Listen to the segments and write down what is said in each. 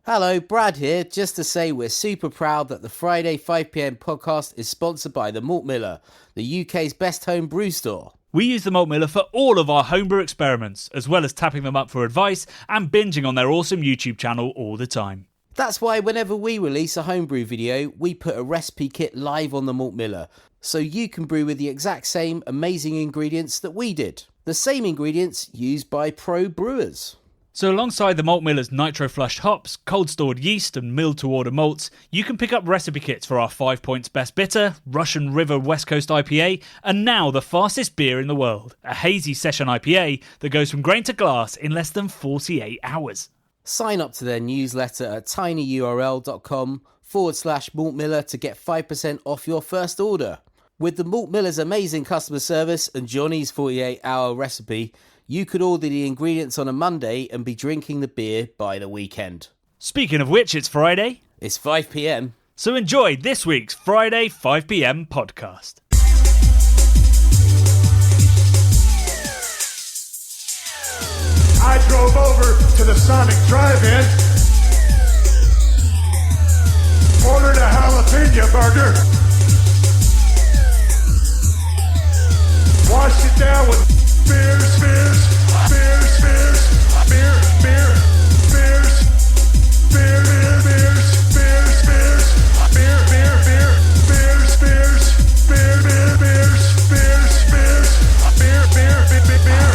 Hello, Brad here, just to say we're super proud that the Friday 5pm podcast is sponsored by the Malt Miller, the UK's best home brew store. We use the Malt Miller for all of our homebrew experiments, as well as tapping them up for advice and binging on their awesome YouTube channel all the time. That's why whenever we release a homebrew video, we put a recipe kit live on the Malt Miller, so you can brew with the exact same amazing ingredients that we did. The same ingredients used by pro brewers. So alongside the Malt Miller's nitro-flushed hops, cold-stored yeast and milled-to-order malts, you can pick up recipe kits for our 5 Points Best Bitter, Russian River West Coast IPA, and now the fastest beer in the world, a hazy session IPA that goes from grain to glass in less than 48 hours. Sign up to their newsletter at tinyurl.com/Malt Miller to get 5% off your first order. With the Malt Miller's amazing customer service and Johnny's 48-hour recipe, you could order the ingredients on a Monday and be drinking the beer by the weekend. Speaking of which, it's Friday. It's 5pm. So enjoy this week's Friday 5pm podcast. I drove over to the Sonic Drive-In, ordered a jalapeno burger, washed it down with beers, beer,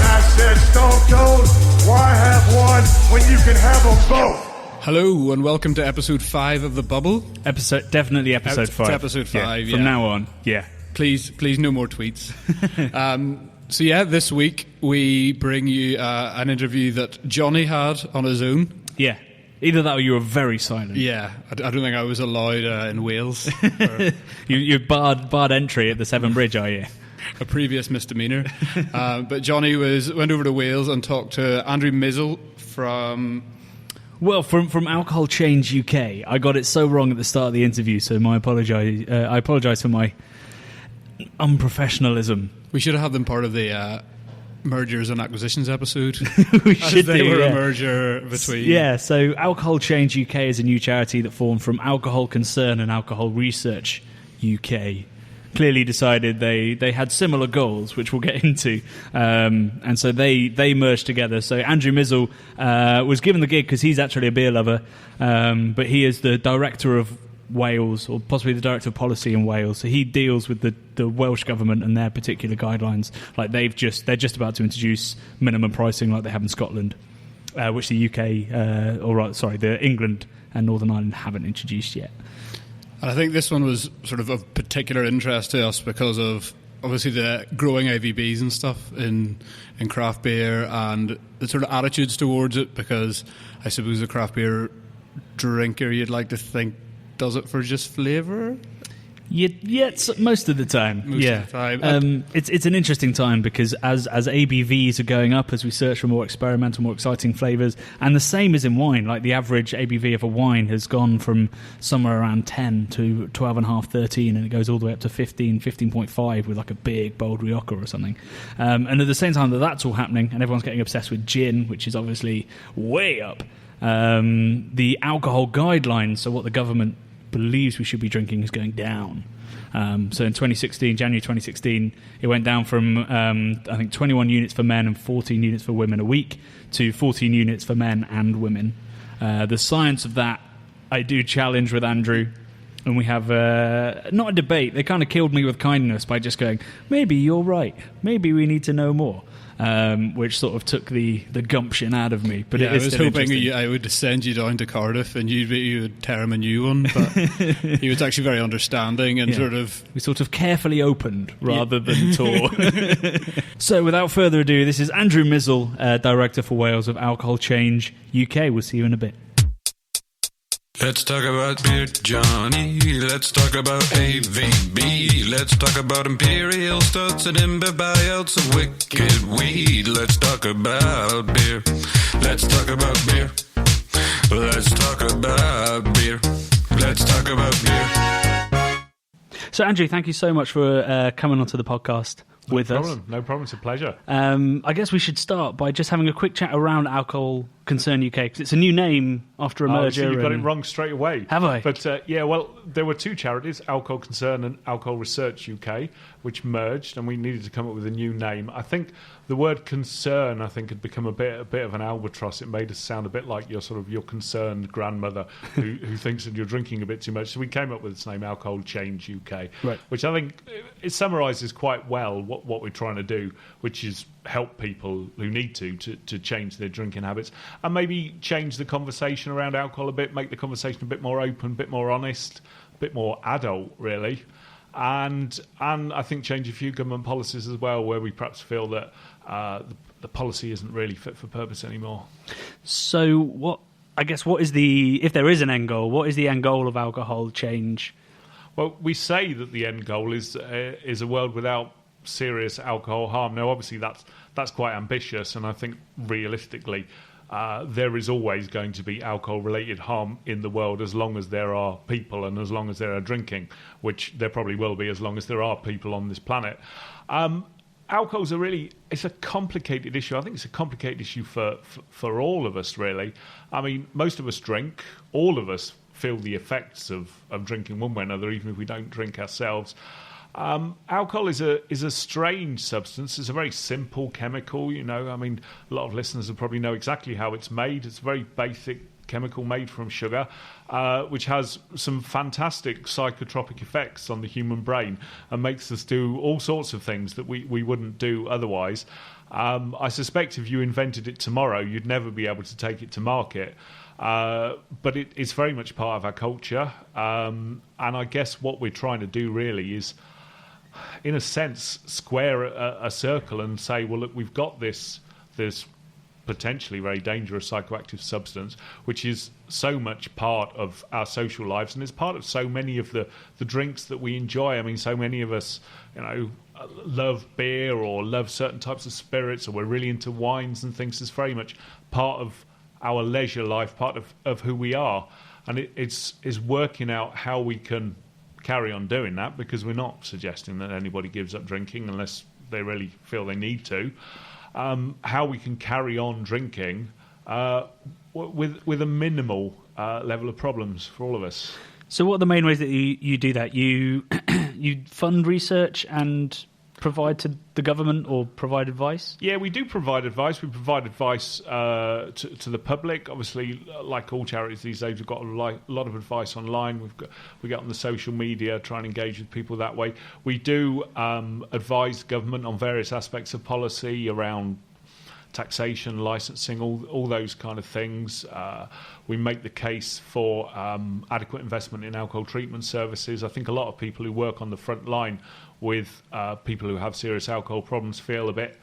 I said, Stone Cold, why have one when you can have them both? Hello and welcome to episode 5 of The Bubble. Definitely episode 5. It's episode 5, yeah. From now on, yeah. Please, no more tweets. So this week we bring you an interview that Johnny had on his own. Yeah. Either that or you were very silent. Yeah, I don't think I was allowed in Wales. You're barred entry at the Severn Bridge, are you? A previous misdemeanour. But Johnny went over to Wales and talked to Andrew Misell from... Well, from Alcohol Change UK. I got it so wrong at the start of the interview, so I apologise for my unprofessionalism. We should have had them part of the mergers and acquisitions episode. We should they do, were yeah. a merger between... Yeah, so Alcohol Change UK is a new charity that formed from Alcohol Concern and Alcohol Research UK. Clearly decided they had similar goals, which we'll get into, and so they merged together. So Andrew Misell was given the gig because he's actually a beer lover, but he is the director of Wales, or possibly the director of policy in Wales. So he deals with the Welsh government and their particular guidelines. Like they're just about to introduce minimum pricing, like they have in Scotland, which the UK, the England and Northern Ireland haven't introduced yet. And I think this one was sort of particular interest to us because of obviously the growing AVBs and stuff in craft beer and the sort of attitudes towards it, because I suppose the craft beer drinker, you'd like to think, does it for just flavour? Yeah, most of the time. It's an interesting time because as ABVs are going up, as we search for more experimental, more exciting flavours, and the same is in wine. Like the average ABV of a wine has gone from somewhere around 10 to 12.5, 13, and it goes all the way up to 15, 15.5 with like a big, bold Rioja or something. And at the same time that's all happening, and everyone's getting obsessed with gin, which is obviously way up. The alcohol guidelines, so what the government believes we should be drinking, is going down. So in January 2016, it went down from, I think, 21 units for men and 14 units for women a week to 14 units for men and women. The science of that, I do challenge with Andrew, and we have not a debate. They kind of killed me with kindness by just going, maybe you're right, maybe we need to know more. Which sort of took the gumption out of me. But yeah, I was hoping I would send you down to Cardiff and you would tear him a new one, but he was actually very understanding and we sort of carefully opened rather than tore. So without further ado, this is Andrew Misell, Director for Wales of Alcohol Change UK. We'll see you in a bit. Let's talk about beer, Johnny. Let's talk about AVB. Let's talk about imperial stouts and imbibes of wicked weed. Let's talk about beer. Let's talk about beer. Let's talk about beer. Let's talk about beer. So, Andrew, thank you so much for coming onto the podcast. with us. No problem. It's a pleasure. I guess we should start by just having a quick chat around Alcohol Concern UK, because it's a new name after a merger. So you got it wrong straight away. Have I? But there were two charities, Alcohol Concern and Alcohol Research UK, which merged, and we needed to come up with a new name. I think the word concern, had become a bit of an albatross. It made us sound a bit like your concerned grandmother who thinks that you're drinking a bit too much. So we came up with this name, Alcohol Change UK, right, which I think it summarises quite well what we're trying to do, which is help people who need to change their drinking habits and maybe change the conversation around alcohol a bit, make the conversation a bit more open, a bit more honest, a bit more adult, really. And I think change a few government policies as well, where we perhaps feel that the policy isn't really fit for purpose anymore. So what is if there is an end goal, what is the end goal of alcohol change? Well, we say that the end goal is a world without serious alcohol harm. Now, obviously, that's quite ambitious, and I think realistically, there is always going to be alcohol-related harm in the world as long as there are people and as long as there are drinking, which there probably will be as long as there are people on this planet. Alcohol's it's a complicated issue. I think it's a complicated issue for all of us, really. I mean, most of us drink. All of us feel the effects of drinking one way or another, even if we don't drink ourselves. Alcohol is a strange substance. It's a very simple chemical, I mean, a lot of listeners will probably know exactly how it's made. It's a very basic chemical made from sugar, which has some fantastic psychotropic effects on the human brain and makes us do all sorts of things that we wouldn't do otherwise. I suspect if you invented it tomorrow, you'd never be able to take it to market. But it's very much part of our culture. And I guess what we're trying to do really is, in a sense, square a circle and say, well, look, we've got this potentially very dangerous psychoactive substance, which is so much part of our social lives and is part of so many of the drinks that we enjoy. I mean, so many of us, love beer or love certain types of spirits, or we're really into wines and things. It's very much part of our leisure life, part of who we are. And it's working out how we can carry on doing that, because we're not suggesting that anybody gives up drinking unless they really feel they need to. How we can carry on drinking with a minimal level of problems for all of us. So what are the main ways that you do that? You fund research and provide to the government or provide advice? Yeah, we do provide advice. We provide advice to the public. Obviously, like all charities these days, we've got a lot of advice online. We get on the social media, try and engage with people that way. We do advise government on various aspects of policy around taxation, licensing, all those kind of things. We make the case for adequate investment in alcohol treatment services. I think a lot of people who work on the front line with people who have serious alcohol problems feel a bit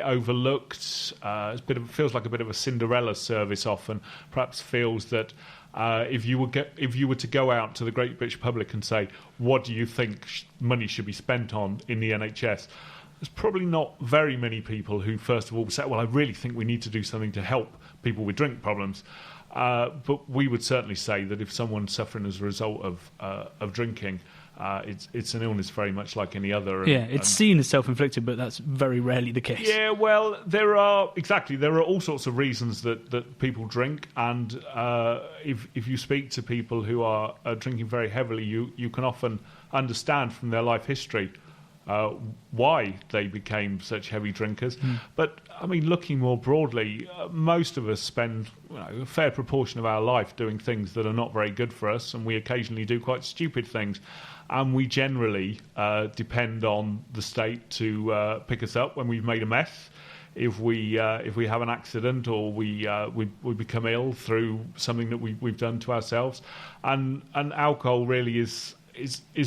overlooked. It feels like a bit of a Cinderella service often. Perhaps feels that if you were to go out to the great British public and say, what do you think money should be spent on in the NHS? There's probably not very many people who, first of all, say, well, I really think we need to do something to help people with drink problems. But we would certainly say that if someone's suffering as a result of drinking, it's an illness very much like any other. It's seen as self-inflicted, but that's very rarely the case. Yeah, well, there are all sorts of reasons that people drink, and if you speak to people who are drinking very heavily, you can often understand from their life history why they became such heavy drinkers. But I mean, looking more broadly, most of us spend a fair proportion of our life doing things that are not very good for us, and we occasionally do quite stupid things. And we generally depend on the state to pick us up when we've made a mess. If we have an accident or we become ill through something that we've done to ourselves, and alcohol really is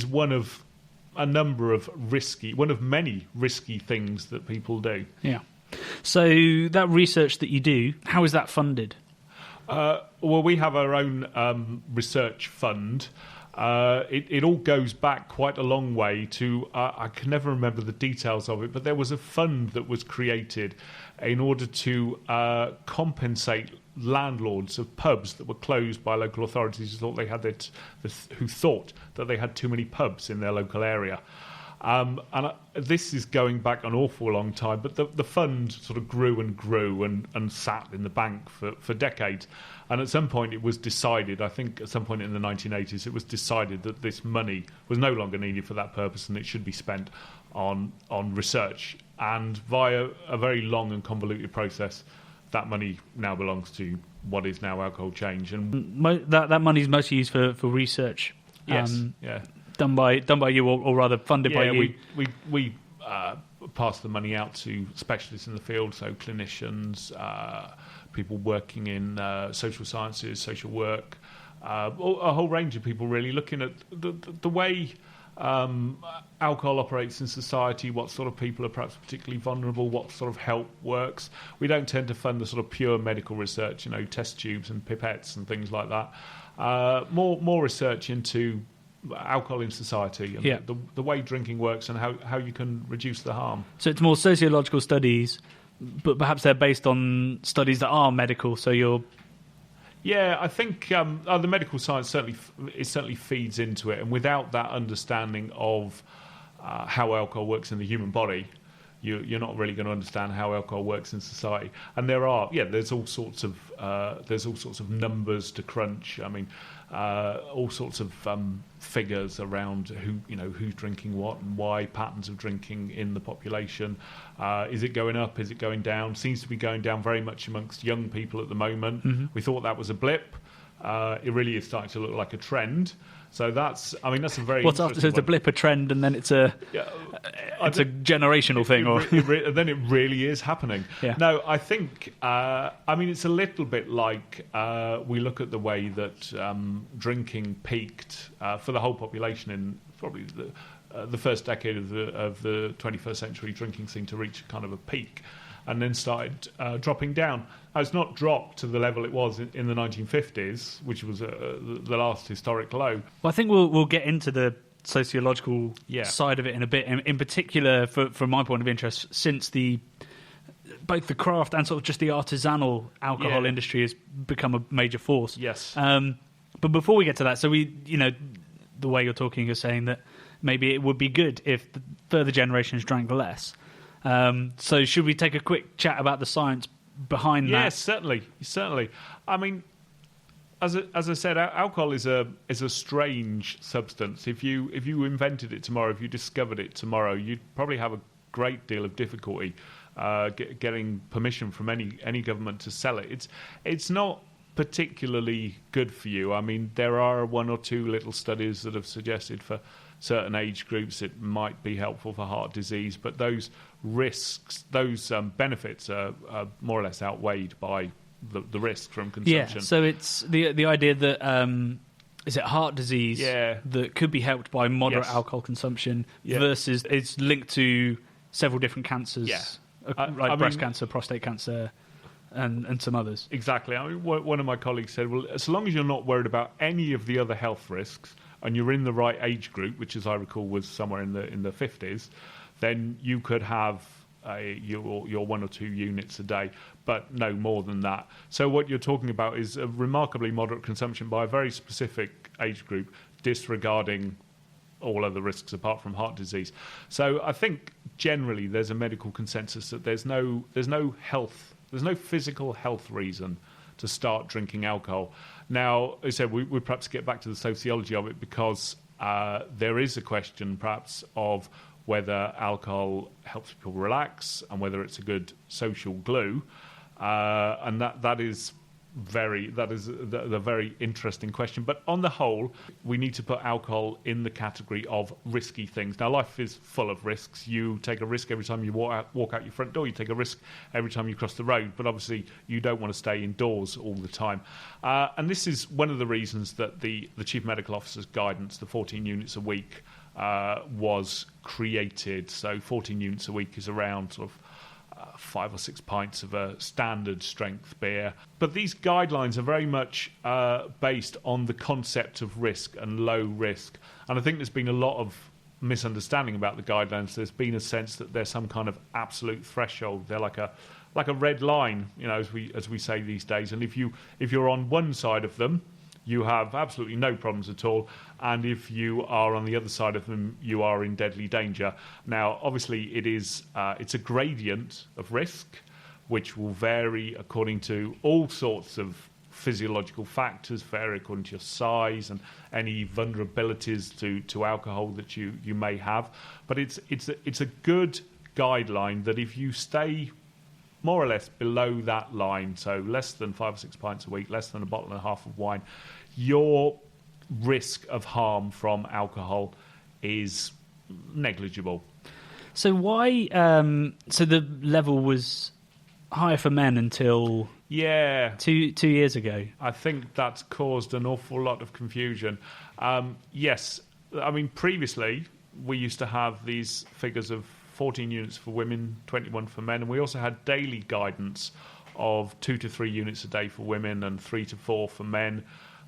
one of many risky things that people do. Yeah. So that research that you do, how is that funded? Well, we have our own research fund. It all goes back quite a long way to, I can never remember the details of it, but there was a fund that was created in order to compensate landlords of pubs that were closed by local authorities who thought that they had too many pubs in their local area. This is going back an awful long time, but the fund sort of grew and sat in the bank for decades. And at some point it was decided, I think at some point in the 1980s, it was decided that this money was no longer needed for that purpose and it should be spent on research. And via a very long and convoluted process, that money now belongs to what is now Alcohol Change. And that money is mostly used for research. Yes, Done by you, or rather funded by you. We pass the money out to specialists in the field, so clinicians, people working in social sciences, social work, a whole range of people really looking at the way alcohol operates in society, what sort of people are perhaps particularly vulnerable, what sort of help works. We don't tend to fund the sort of pure medical research, test tubes and pipettes and things like that. More research into alcohol in society and the way drinking works and how you can reduce the harm. So it's more sociological studies, but perhaps they're based on studies that are medical, so you're... Yeah, I think the medical science certainly feeds into it, and without that understanding of how alcohol works in the human body, you're not really going to understand how alcohol works in society. And there's all sorts of numbers to crunch. I mean, all sorts of figures around who's drinking what and why, patterns of drinking in the population. Is it going up? Is it going down? Seems to be going down very much amongst young people at the moment. Mm-hmm. We thought that was a blip. It really is starting to look like a trend. So that's a very... What's after? So it's a blip, a trend, and then it's a generational thing, or then it really is happening. Yeah. No, I think it's a little bit like we look at the way that drinking peaked for the whole population in probably the first decade of the 21st century. Drinking seemed to reach kind of a peak, and then started dropping down. Now, it's not dropped to the level it was in the 1950s, which was the last historic low. Well, I think we'll get into the sociological side of it in a bit. In particular, from my point of interest, since both the craft and sort of just the artisanal alcohol industry has become a major force. Yes. But before we get to that, so the way you're talking, you're saying that maybe it would be good if the further generations drank less. So should we take a quick chat about the science behind that? Yes, certainly. I mean, as I said, alcohol is a strange substance. If you invented it tomorrow, if you discovered it tomorrow, you'd probably have a great deal of difficulty getting permission from any government to sell it. It's not particularly good for you. I mean, there are one or two little studies that have suggested for certain age groups it might be helpful for heart disease, but those risks, those benefits are more or less outweighed by the risk from consumption. Yeah, so it's the idea that is it heart disease that could be helped by moderate alcohol consumption versus it's linked to several different cancers, like breast cancer, prostate cancer, and some others. Exactly. I mean, one of my colleagues said, well, as long as you're not worried about any of the other health risks and you're in the right age group, which as I recall was somewhere in the 50s, then you could have your 1 or 2 units a day, but no more than that. So what you're talking about is a remarkably moderate consumption by a very specific age group, disregarding all other risks apart from heart disease. So I think generally there's a medical consensus that there's no physical health reason to start drinking alcohol. Now, as I said, we perhaps get back to the sociology of it, because there is a question perhaps of whether alcohol helps people relax and whether it's a good social glue, and that is a very interesting question. But on the whole, we need to put alcohol in the category of risky things. Now, life is full of risks. You take a risk every time you walk out your front door. You take a risk every time you cross the road. But obviously, you don't want to stay indoors all the time. And this is one of the reasons that the Chief Medical Officer's guidance, the 14 units a week, was created. So 14 units a week is around sort of 5 or 6 pints of a standard strength beer. But these guidelines are very much based on the concept of risk and low risk. And I think there's been a lot of misunderstanding about the guidelines. There's been a sense that there's some kind of absolute threshold. They're like a red line, as we say these days. And if you're on one side of them, you have absolutely no problems at all. And if you are on the other side of them, you are in deadly danger. Now, obviously, it's a gradient of risk, which will vary according to all sorts of physiological factors, vary according to your size and any vulnerabilities to alcohol that you may have. But it's a good guideline that if you stay more or less below that line, so less than 5 or 6 pints a week, less than a bottle and a half of wine, your risk of harm from alcohol is negligible. So why? So the level was higher for men until 2 years ago. I think that's caused an awful lot of confusion. Yes, I mean previously we used to have these figures of 14 units for women, 21 for men, and we also had daily guidance of 2 to 3 units a day for women and 3 to 4 for men.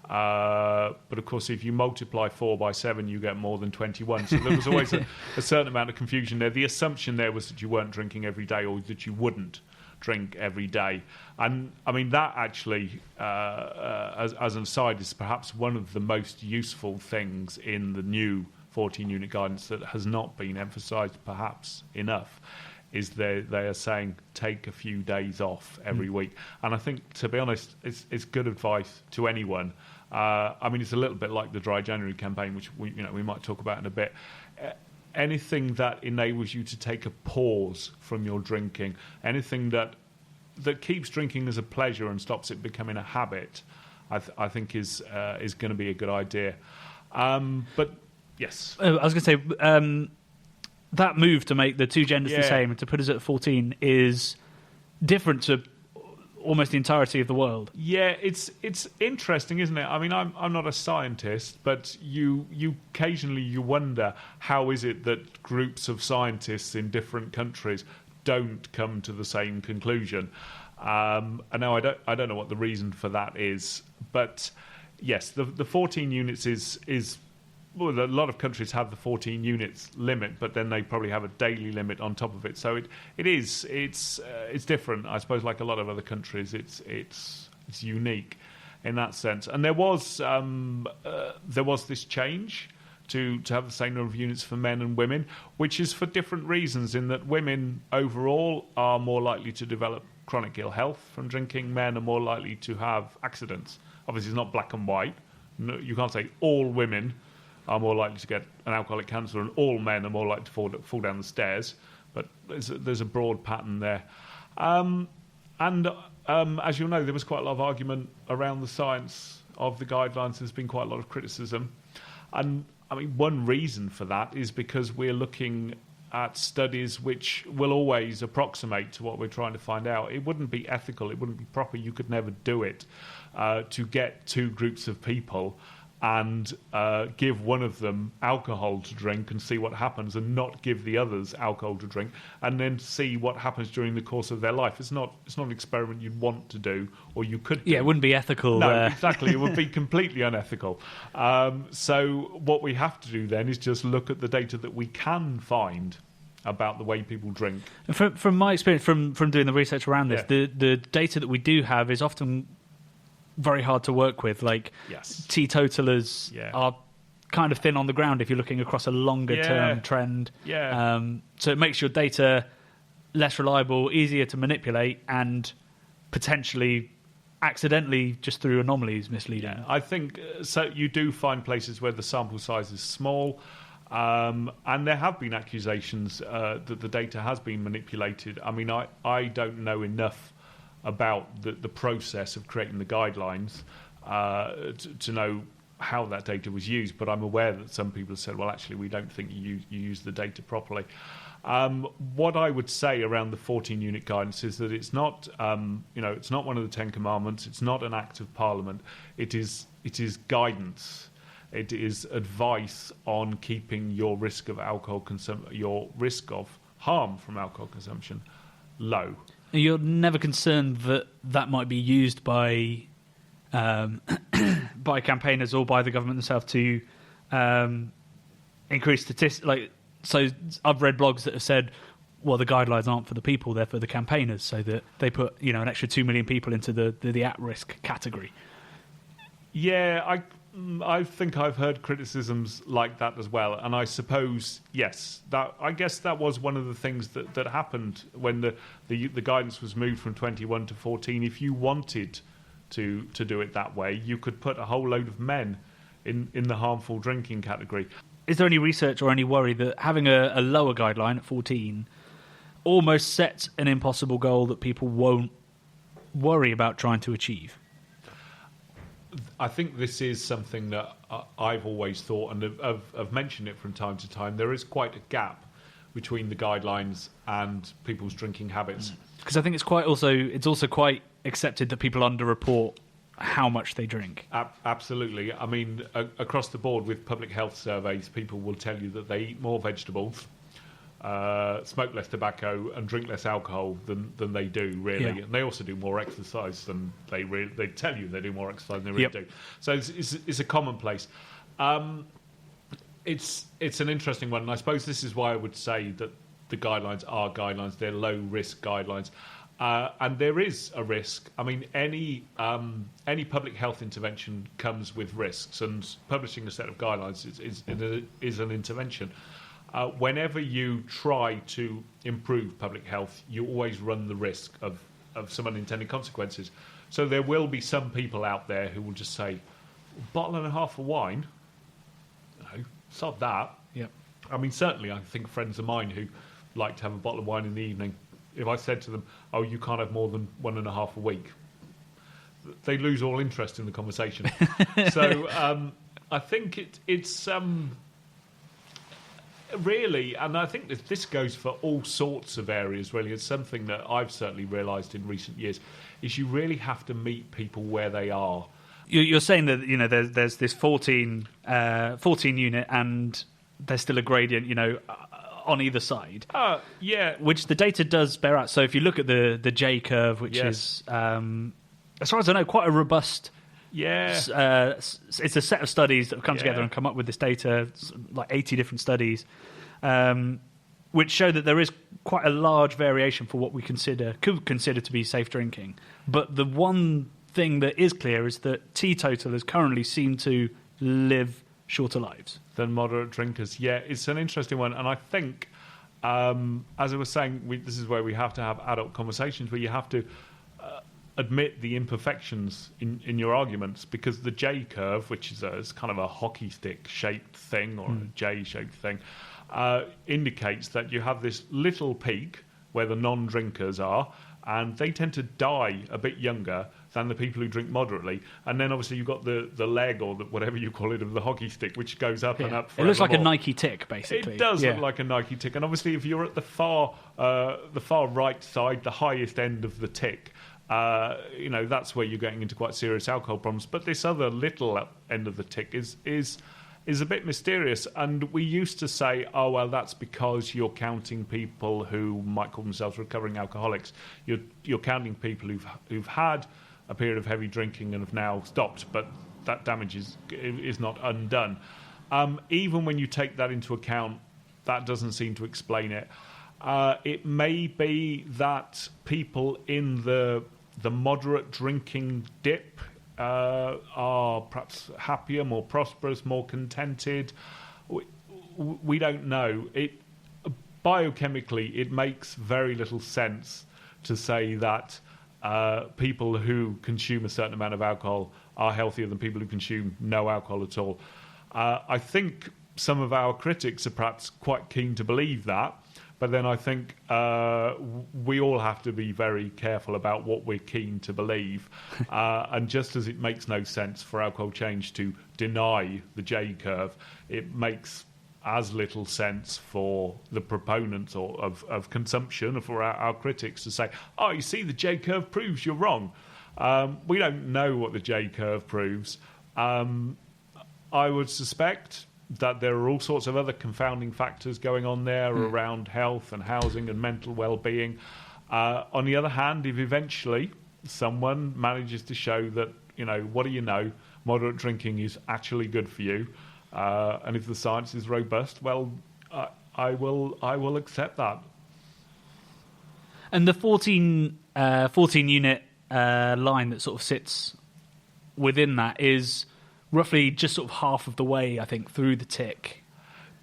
But of course, if you multiply 4 by 7, you get more than 21. So there was always a certain amount of confusion there. The assumption there was that you weren't drinking every day, or that you wouldn't drink every day. And I mean, that actually, as an aside, is perhaps one of the most useful things in the new 14-unit guidance that has not been emphasised perhaps enough, is they are saying take a few days off every week. And I think, to be honest, it's good advice to anyone. I mean, it's a little bit like the Dry January campaign, which we might talk about in a bit. Anything that enables you to take a pause from your drinking, anything that keeps drinking as a pleasure and stops it becoming a habit, I think is going to be a good idea. But yes, I was going to say that move to make the two genders the same and to put us at 14 is different to almost the entirety of the world. Yeah, it's interesting, isn't it? I mean, I'm not a scientist, but you occasionally wonder how is it that groups of scientists in different countries don't come to the same conclusion. And now I don't know what the reason for that is, but yes, the 14 units is. Well, a lot of countries have the 14 units limit, but then they probably have a daily limit on top of it. So it's different, I suppose. Like a lot of other countries, it's unique in that sense. And there was this change to have the same number of units for men and women, which is for different reasons. In that women overall are more likely to develop chronic ill health from drinking. Men are more likely to have accidents. Obviously, it's not black and white. No, you can't say all women are more likely to get an alcoholic cancer and all men are more likely to fall down the stairs. But there's a broad pattern there. And as you'll know, there was quite a lot of argument around the science of the guidelines. There's been quite a lot of criticism. And, I mean, one reason for that is because we're looking at studies which will always approximate to what we're trying to find out. It wouldn't be ethical, it wouldn't be proper, you could never do it, to get two groups of people and give one of them alcohol to drink and see what happens, and not give the others alcohol to drink, and then see what happens during the course of their life. It's not an experiment you'd want to do, or you could do. Yeah, it wouldn't be ethical. No, exactly. It would be completely unethical. So what we have to do then is just look at the data that we can find about the way people drink. From my experience, from doing the research around this, the data that we do have is often very hard to work with. Like, teetotalers are kind of thin on the ground if you're looking across a longer term trend. So it makes your data less reliable, easier to manipulate, and potentially accidentally, just through anomalies, misleading. Yeah, I think so. You do find places where the sample size is small, and there have been accusations that the data has been manipulated. I mean, I don't know enough about the process of creating the guidelines to know how that data was used, but I'm aware that some people have said, well, actually, we don't think you use the data properly. What I would say around the 14-unit guidance is that it's not, it's not one of the 10 Commandments. It's not an act of Parliament. It is guidance. It is advice on keeping your risk of your risk of harm from alcohol consumption low. You're never concerned that might be used by by campaigners or by the government themselves to increase statistics. So I've read blogs that have said, well, the guidelines aren't for the people; they're for the campaigners, so that they put an extra 2 million people into the at-risk category. Yeah, I think I've heard criticisms like that as well, and I suppose I guess that was one of the things that happened when the guidance was moved from 21 to 14. If you wanted to do it that way, you could put a whole load of men in the harmful drinking category. Is there any research or any worry that having a lower guideline at 14 almost sets an impossible goal that people won't worry about trying to achieve? I think this is something that I've always thought, and I've mentioned it from time to time. There is quite a gap between the guidelines and people's drinking habits. Because I think it's also quite accepted that people underreport how much they drink. Absolutely. I mean, across the board with public health surveys, people will tell you that they eat more vegetables, smoke less tobacco, and drink less alcohol than they do, really. Yeah. And they also do more exercise than they tell you they do more exercise than they really do. So it's a commonplace. It's an interesting one, and I suppose this is why I would say that the guidelines are guidelines. They're low-risk guidelines. And there is a risk. I mean, any public health intervention comes with risks, and publishing a set of guidelines is an intervention. Whenever you try to improve public health, you always run the risk of some unintended consequences. So there will be some people out there who will just say, bottle and a half of wine, sod that. Yep. I mean, certainly I think friends of mine who like to have a bottle of wine in the evening, if I said to them, oh, you can't have more than 1.5 a week, they lose all interest in the conversation. So I think it's really, and I think this goes for all sorts of areas, really. It's something that I've certainly realised in recent years, is you really have to meet people where they are. You're saying that, there's this 14 unit, and there's still a gradient, on either side. Yeah. Which the data does bear out. So if you look at the J curve, which is, as far as I know, quite a robust... Yeah. It's a set of studies that have come together and come up with this data, like 80 different studies, which show that there is quite a large variation for what we could consider to be safe drinking. But the one thing that is clear is that teetotalers currently seem to live shorter lives than moderate drinkers. Yeah, it's an interesting one, and I think, as I was saying, this is where we have to have adult conversations, where you have to admit the imperfections in your arguments, because the J curve, which is kind of a hockey stick shaped thing, or a J shaped thing, indicates that you have this little peak where the non-drinkers are, and they tend to die a bit younger than the people who drink moderately. And then obviously you've got the leg, or whatever you call it, of the hockey stick, which goes up and up. It looks like a Nike tick, basically. It does look like a Nike tick. And obviously if you're at the far right side, the highest end of the tick, that's where you're getting into quite serious alcohol problems. But this other little end of the tick is a bit mysterious. And we used to say, oh, well, that's because you're counting people who might call themselves recovering alcoholics. You're counting people who've had a period of heavy drinking and have now stopped, but that damage is not undone. Even when you take that into account, that doesn't seem to explain it. It may be that people in the moderate drinking dip are perhaps happier, more prosperous, more contented. We don't know. Biochemically, it makes very little sense to say that people who consume a certain amount of alcohol are healthier than people who consume no alcohol at all. I think some of our critics are perhaps quite keen to believe that, but then I think we all have to be very careful about what we're keen to believe. And just as it makes no sense for Alcohol Change to deny the J curve, it makes as little sense for the proponents of consumption, or for our critics to say, oh, you see, the J curve proves you're wrong. We don't know what the J curve proves. I would suspect that there are all sorts of other confounding factors going on there around health and housing and mental well-being. On the other hand, if eventually someone manages to show that, what do you know, moderate drinking is actually good for you, and if the science is robust, well, I will accept that. And the 14 unit line that sort of sits within that is roughly just sort of half of the way, I think, through the tick.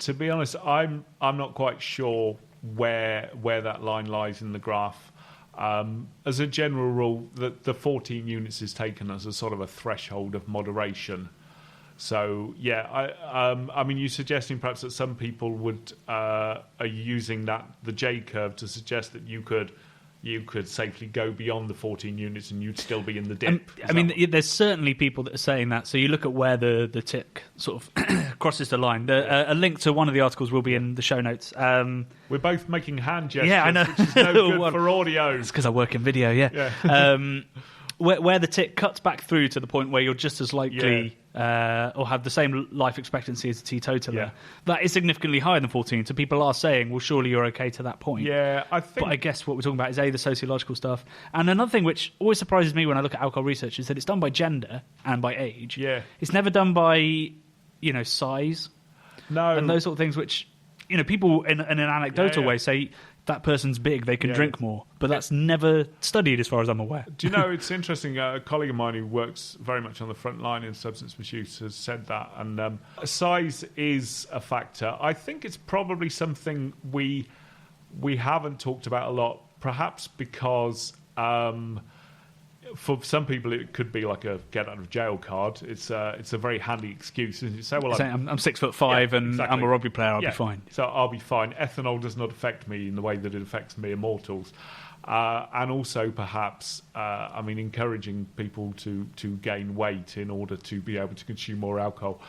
To be honest, I'm not quite sure where that line lies in the graph. As a general rule, the 14 units is taken as a sort of a threshold of moderation. So, yeah, I mean, you're suggesting perhaps that some people are using the J curve to suggest that you could safely go beyond the 14 units and you'd still be in the dip. I mean, there's certainly people that are saying that. So you look at where the tick sort of crosses the line. A link to one of the articles will be in the show notes. We're both making hand gestures, yeah, I know. which is no good for audio. It's because I work in video, yeah. Where the tick cuts back through to the point where you're just as likely or have the same life expectancy as a teetotaler. Yeah. That is significantly higher than 14. So people are saying, well, surely you're okay to that point. Yeah, I think. But I guess what we're talking about is the sociological stuff. And another thing which always surprises me when I look at alcohol research is that it's done by gender and by age. Yeah. It's never done by, size. No. And those sort of things which, people in an anecdotal way say that person's big, they can drink more. But that's never studied as far as I'm aware. Do you know, it's interesting, a colleague of mine who works very much on the front line in substance misuse has said that, and size is a factor. I think it's probably something we haven't talked about a lot, perhaps because for some people it could be like a get out of jail card. It's a very handy excuse. You say, well, I'm 6'5" and exactly. I'm a rugby player, I'll be fine. So I'll be fine. Ethanol does not affect me in the way that it affects mere mortals. And also perhaps, encouraging people to gain weight in order to be able to consume more alcohol.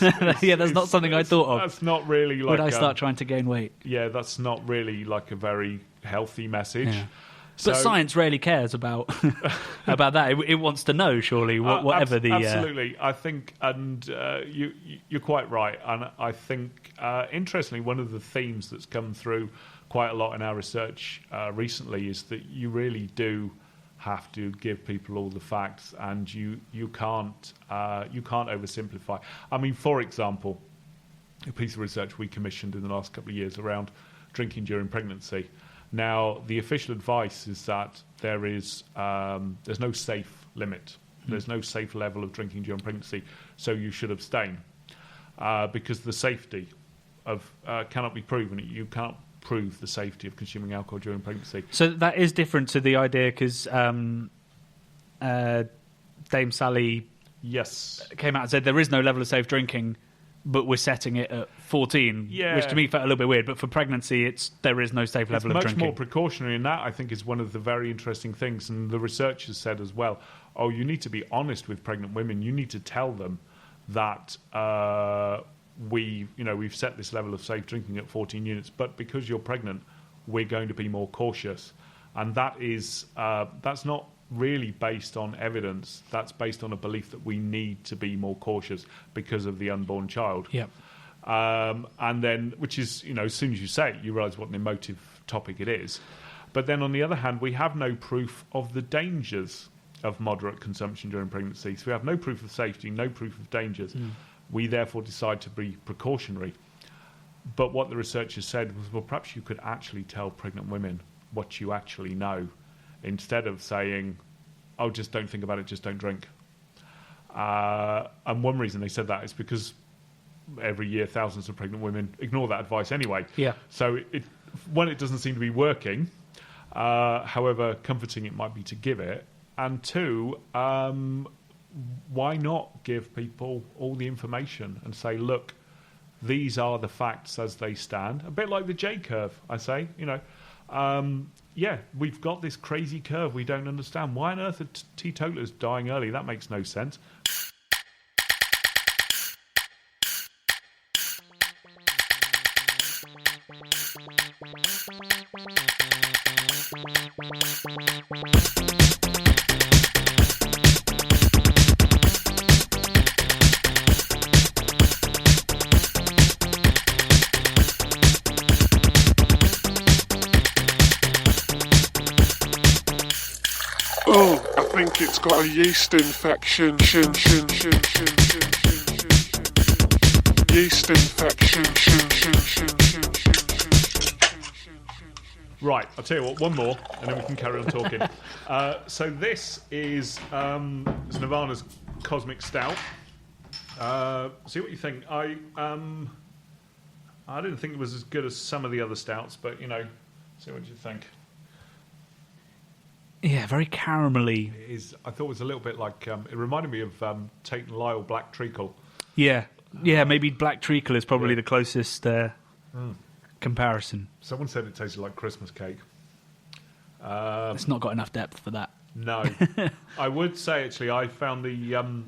That's not something I thought of. That's not really like... Would I start trying to gain weight? Yeah, that's not really like a very healthy message. Yeah. But science rarely cares about that. It wants to know, surely, whatever the... Absolutely. I think, and you're quite right. And I think, interestingly, one of the themes that's come through quite a lot in our research recently is that you really do have to give people all the facts, and you can't oversimplify. I mean, for example, a piece of research we commissioned in the last couple of years around drinking during pregnancy. Now, the official advice is that there's no safe limit. There's no safe level of drinking during pregnancy, so you should abstain because the safety of cannot be proven. You can't prove the safety of consuming alcohol during pregnancy. So that is different to the idea because Dame Sally came out and said there is no level of safe drinking, but we're setting it at 14, which to me felt a little bit weird. But for pregnancy, there is no safe level of drinking. It's much more precautionary, and that, I think, is one of the very interesting things. And the researchers said as well, you need to be honest with pregnant women. You need to tell them that we've set this level of safe drinking at 14 units, but because you're pregnant, we're going to be more cautious. And that is that's not really based on evidence. That's based on a belief that we need to be more cautious because of the unborn child. Yep. And then, which is, as soon as you say it, you realise what an emotive topic it is. But then on the other hand, we have no proof of the dangers of moderate consumption during pregnancy. So we have no proof of safety, no proof of dangers. We therefore decide to be precautionary. But what the researchers said was, well, perhaps you could actually tell pregnant women what you actually know, instead of saying, just don't think about it, just don't drink. And one reason they said that is because every year thousands of pregnant women ignore that advice anyway. Yeah. So it doesn't seem to be working, however comforting it might be to give it. And two, why not give people all the information and say, look, these are the facts as they stand. A bit like the J curve, I say, we've got this crazy curve we don't understand. Why on earth are teetotalers dying early? That makes no sense. I think it's got a yeast infection. Yeast infection. Right, I'll tell you what, one more, and then we can carry on talking. So this is Nirvana's Cosmic Stout. See what you think. I didn't think it was as good as some of the other stouts, but see what you think. Yeah, very caramelly. I thought it was a little bit like it reminded me of Tate & Lyle Black Treacle. Yeah, maybe Black Treacle is probably the closest comparison. Someone said it tasted like Christmas cake. It's not got enough depth for that. No, I would say actually I found the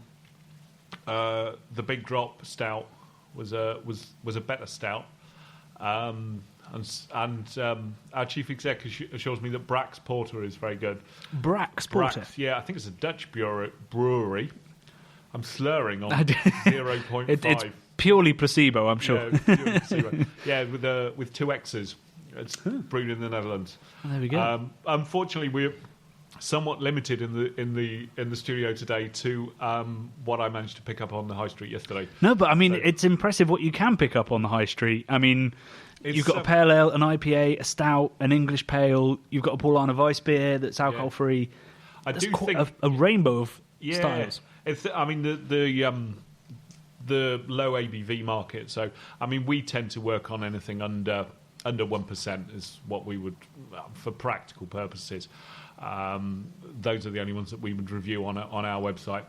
Big Drop Stout was a better stout. And our chief exec assures me that Brack's Porter is very good. Brack's Porter? Yeah, I think it's a Dutch brewery. I'm slurring on 0.5. It's purely placebo, I'm sure. Yeah, purely placebo. Yeah, with 2 X's. It's brewed in the Netherlands. Oh, there we go. Unfortunately, we're somewhat limited in the studio today to what I managed to pick up on the high street yesterday. No, but I mean, it's impressive what you can pick up on the high street. I mean, you've got a pale ale, an IPA, a stout, an English pale. You've got a Paulaner Weiss beer that's alcohol free. I do think a rainbow of styles. I mean the low ABV market. So I mean, we tend to work on anything under 1% is what we would, for practical purposes. Those are the only ones that we would review on our website.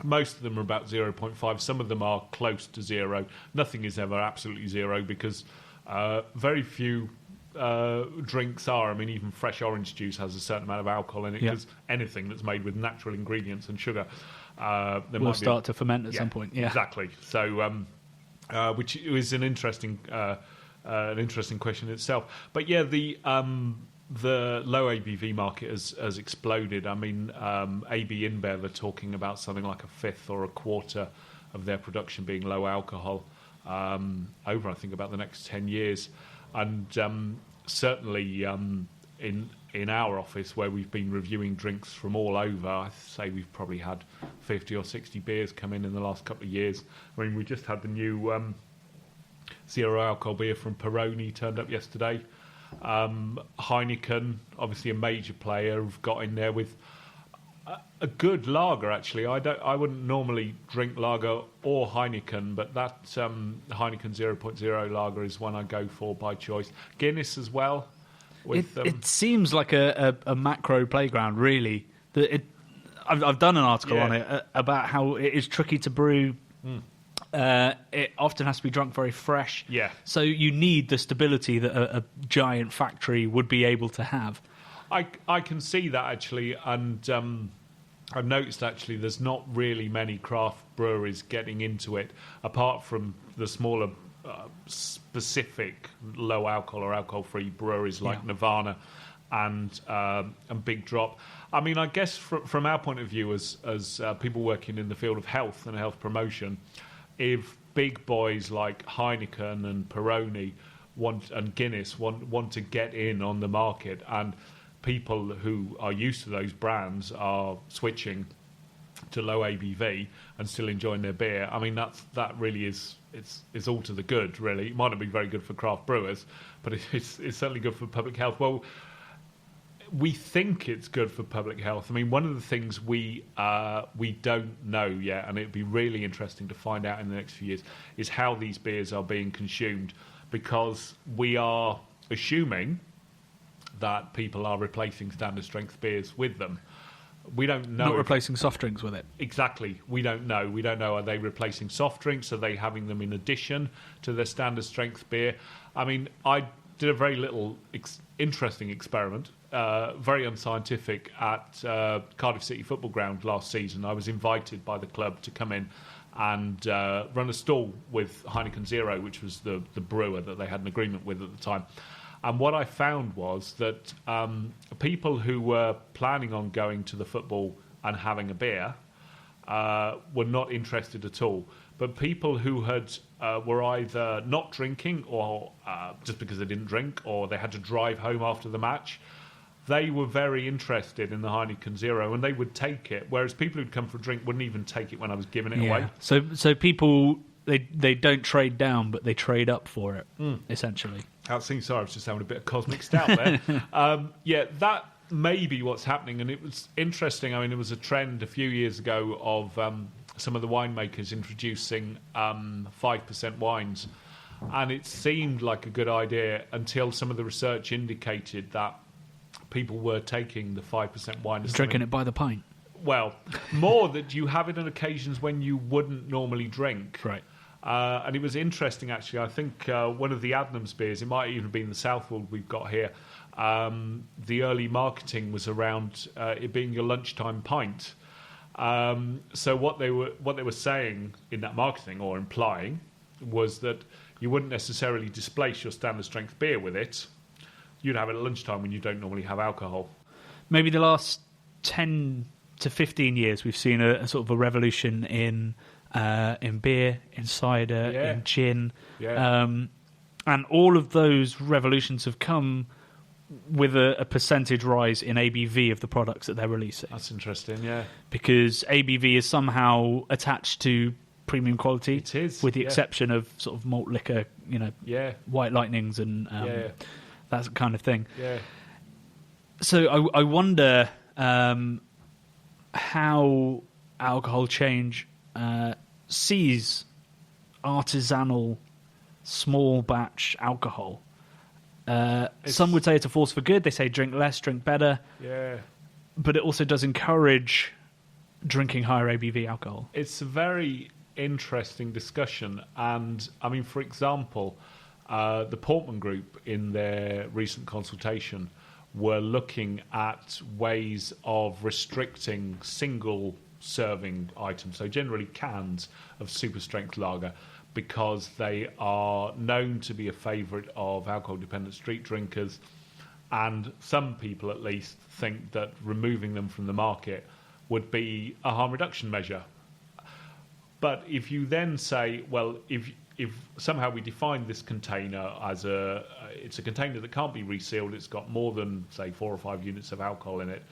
Most of them are about 0.5. Some of them are close to 0. Nothing is ever absolutely 0 because very few drinks are. I mean, even fresh orange juice has a certain amount of alcohol in it because anything that's made with natural ingredients and sugar will start to ferment at some point. Yeah, exactly. So, which is an interesting question itself. But yeah, the low ABV market has exploded. I mean, AB InBev are talking about something like a fifth or a quarter of their production being low alcohol over, I think, about the next 10 years. And certainly in our office, where we've been reviewing drinks from all over, I say we've probably had 50 or 60 beers come in the last couple of years. I mean, we just had the new zero alcohol beer from Peroni turned up yesterday. Heineken, obviously a major player, have got in there with a good lager. Actually, I wouldn't normally drink lager or Heineken, but that Heineken 0.0 lager is one I go for by choice. Guinness as well. It seems like a macro playground, really. I've done an article on it about how it is tricky to brew. It often has to be drunk very fresh. Yeah. So you need the stability that a giant factory would be able to have. I can see that, actually, and I've noticed, actually, there's not really many craft breweries getting into it, apart from the smaller specific low alcohol or alcohol-free breweries like Nirvana and Big Drop. I mean, I guess from our point of view as people working in the field of health and health promotion, if big boys like Heineken and Peroni and Guinness want to get in on the market, and people who are used to those brands are switching to low ABV and still enjoying their beer, I mean, that really is it's all to the good, really. It might not be very good for craft brewers, but it's certainly good for public health. Well, we think it's good for public health. I mean, one of the things we don't know yet, and it'd be really interesting to find out in the next few years, is how these beers are being consumed, because we are assuming that people are replacing standard strength beers with them. We don't know. Not replacing soft drinks with it. Exactly. We don't know. We don't know. Are they replacing soft drinks? Are they having them in addition to their standard strength beer? I mean, I did a very little interesting experiment, very unscientific, at Cardiff City Football Ground last season. I was invited by the club to come in and run a stall with Heineken Zero, which was the brewer that they had an agreement with at the time. And what I found was that people who were planning on going to the football and having a beer were not interested at all. But people who were either not drinking, or just because they didn't drink, or they had to drive home after the match, they were very interested in the Heineken Zero, and they would take it. Whereas people who'd come for a drink wouldn't even take it when I was giving it away. So people, they don't trade down, but they trade up for it, essentially. Sorry, I was just having a bit of cosmic stout there. That may be what's happening, and it was interesting. I mean, it was a trend a few years ago of some of the winemakers introducing 5% wines. And it seemed like a good idea until some of the research indicated that people were taking the 5% wine. Drinking it by the pint. Well, more that you have it on occasions when you wouldn't normally drink. Right. And it was interesting, actually. I think one of the Adnams beers, it might even be in the Southwold we've got here, the early marketing was around it being your lunchtime pint. So what they were saying in that marketing, or implying, was that you wouldn't necessarily displace your standard strength beer with it. You'd have it at lunchtime when you don't normally have alcohol. Maybe the last 10 to 15 years, we've seen a sort of a revolution in beer, in cider, in gin. Yeah. And all of those revolutions have come with a percentage rise in ABV of the products that they're releasing. That's interesting, yeah. Because ABV is somehow attached to premium quality. It is, with the exception of sort of malt liquor, White Lightnings and that kind of thing. Yeah. So I wonder how alcohol change sees artisanal small batch alcohol. Some would say it's a force for good. They say drink less, drink better. Yeah. But it also does encourage drinking higher ABV alcohol. It's a very interesting discussion. And, I mean, for example, the Portman Group, in their recent consultation, were looking at ways of restricting single serving items, so generally cans of super strength lager, because they are known to be a favourite of alcohol dependent street drinkers, and some people at least think that removing them from the market would be a harm reduction measure. But if you then say, well, if somehow we define this container as it's a container that can't be resealed, it's got more than, say, 4 or 5 units of alcohol in it,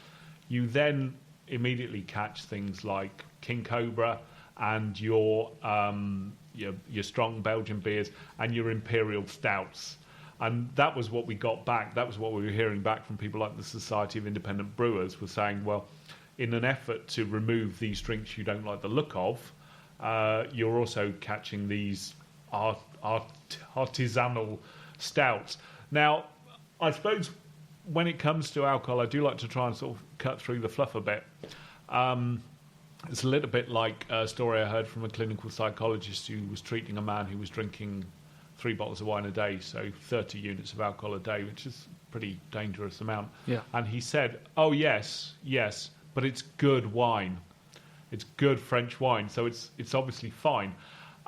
you then immediately catch things like King Cobra and your strong Belgian beers and your imperial stouts. And that was what we got back. That was what we were hearing back from people like the Society of Independent Brewers, were saying, well, in an effort to remove these drinks you don't like the look of, you're also catching these artisanal stouts. Now, I suppose when it comes to alcohol, I do like to try and sort of cut through the fluff a bit. It's a little bit like a story I heard from a clinical psychologist who was treating a man who was drinking 3 bottles of wine a day, so 30 units of alcohol a day, which is a pretty dangerous amount. Yeah. And he said, oh, yes, but it's good wine. It's good French wine, so it's obviously fine.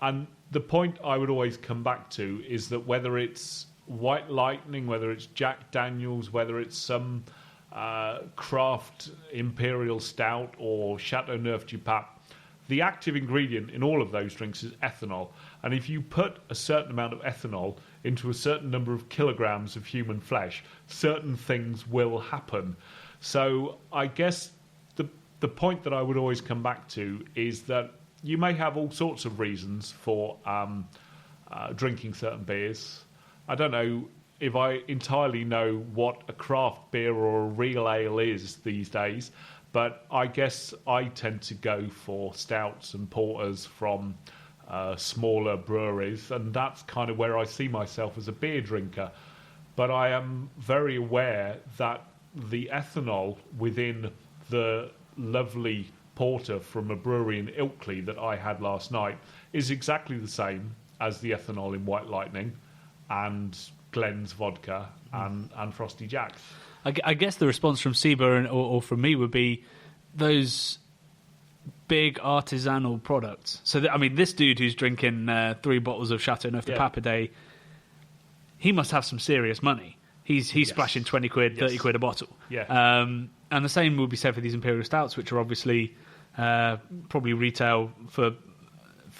And the point I would always come back to is that whether it's White Lightning, whether it's Jack Daniels, whether it's some craft imperial stout or Chateauneuf du Pape, the active ingredient in all of those drinks is ethanol. And if you put a certain amount of ethanol into a certain number of kilograms of human flesh, certain things will happen. So I guess the point that I would always come back to is that you may have all sorts of reasons for drinking certain beers. I don't know if I entirely know what a craft beer or a real ale is these days, but I guess I tend to go for stouts and porters from smaller breweries, and that's kind of where I see myself as a beer drinker. But I am very aware that the ethanol within the lovely porter from a brewery in Ilkley that I had last night is exactly the same as the ethanol in White Lightning and Glen's vodka and Frosty Jacks. I guess the response from Seba or from me would be those big artisanal products. So, this dude who's drinking 3 bottles of Chateauneuf de Pape a day, he must have some serious money. He's splashing 20 quid, 30 quid a bottle. Yeah. And the same would be said for these imperial stouts, which are obviously probably retail for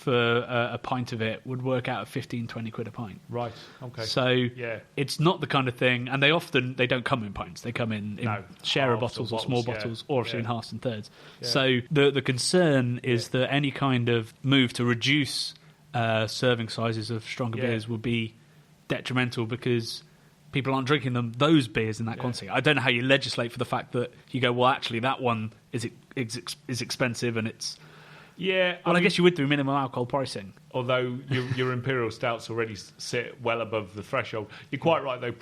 a pint of it would work out at 15, 20 quid a pint. Right, okay. So it's not the kind of thing, and they don't come in pints. They come in sharer bottles or small bottles, or obviously in halves and thirds. Yeah. So the concern is that any kind of move to reduce serving sizes of stronger beers would be detrimental because people aren't drinking those beers in that quantity. I don't know how you legislate for the fact that you go, well, actually, that one is expensive and it's Yeah. Well, I guess you would do minimum alcohol pricing. Although your imperial stouts already sit well above the threshold. You're quite right, though.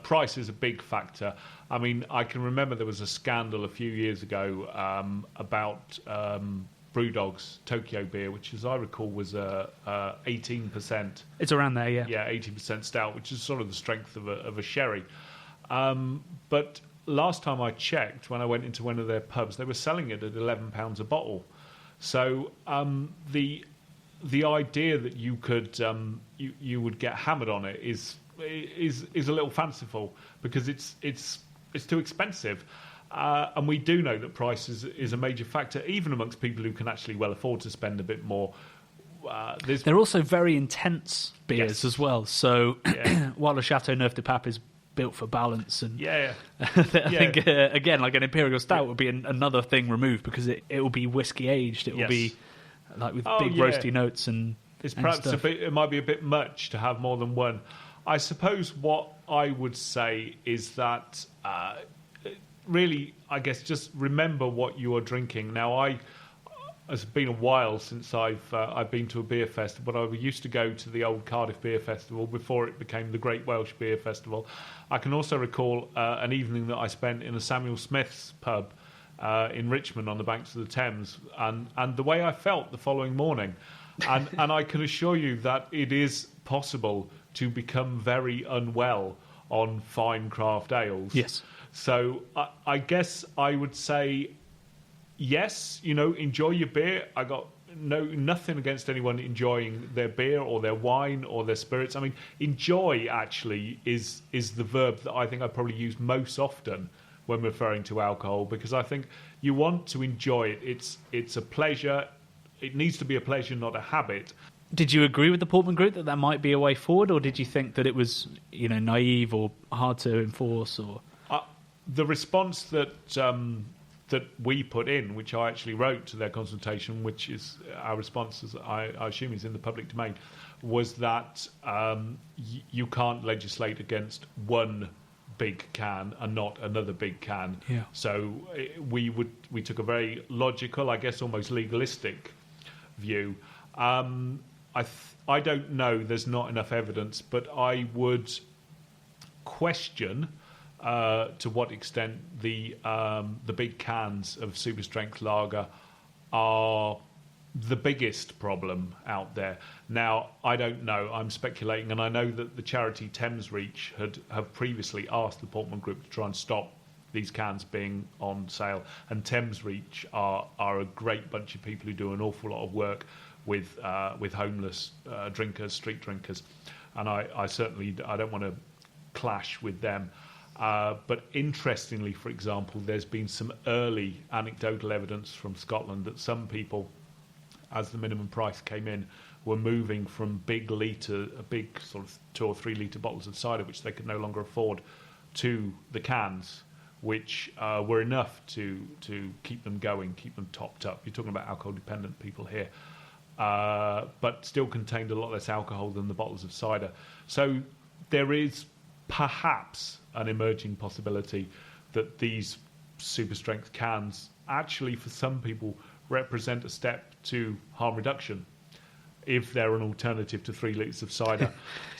Price is a big factor. I mean, I can remember there was a scandal a few years ago about Brewdog's Tokyo beer, which, as I recall, was 18%. It's around there, yeah. Yeah, 18% stout, which is sort of the strength of a sherry. But last time I checked, when I went into one of their pubs, they were selling it at £11 a bottle. So the idea that you could you would get hammered on it is a little fanciful, because it's too expensive, and we do know that price is a major factor, even amongst people who can actually well afford to spend a bit more. They're also very intense beers Yes. as well. So while a Chateau Neuf de Pape is built for balance, and Yeah. I think again, like an imperial stout would be another thing removed, because it will be whiskey aged. It will Yes. be like with Oh, big yeah. roasty notes and It's and perhaps stuff. it might be a bit much to have more than one. I suppose what I would say is that really, I guess, just remember what you are drinking. Now, it's been a while since I've been to a beer festival, but I used to go to the old Cardiff Beer Festival before it became the Great Welsh Beer Festival. I can also recall an evening that I spent in a Samuel Smith's pub in Richmond on the banks of the Thames, and the way I felt the following morning. And I can assure you that it is possible to become very unwell on fine craft ales. Yes. So I guess I would say, yes, enjoy your beer. I got nothing against anyone enjoying their beer or their wine or their spirits. I mean, enjoy actually is the verb that I think I probably use most often when referring to alcohol, because I think you want to enjoy it. It's a pleasure. It needs to be a pleasure, not a habit. Did you agree with the Portman Group that might be a way forward, or did you think that it was, naive or hard to enforce? Or the response that we put in, which I actually wrote to their consultation, which is our response, as I assume is in the public domain, was that you can't legislate against one big can and not another big can. Yeah. So we took a very logical, I guess almost legalistic view. I don't know, there's not enough evidence, but I would question to what extent the big cans of super strength lager are the biggest problem out there. Now, I don't know, I'm speculating, and I know that the charity Thames Reach have previously asked the Portman Group to try and stop these cans being on sale, and Thames Reach are a great bunch of people who do an awful lot of work with homeless drinkers, street drinkers, and I certainly don't want to clash with them. But interestingly, for example, there's been some early anecdotal evidence from Scotland that some people, as the minimum price came in, were moving from big sort of 2 or 3 litre bottles of cider, which they could no longer afford, to the cans, which were enough to keep them going, keep them topped up. You're talking about alcohol-dependent people here. But still contained a lot less alcohol than the bottles of cider. So there is perhaps an emerging possibility that these super strength cans actually, for some people, represent a step to harm reduction if they're an alternative to 3 litres of cider.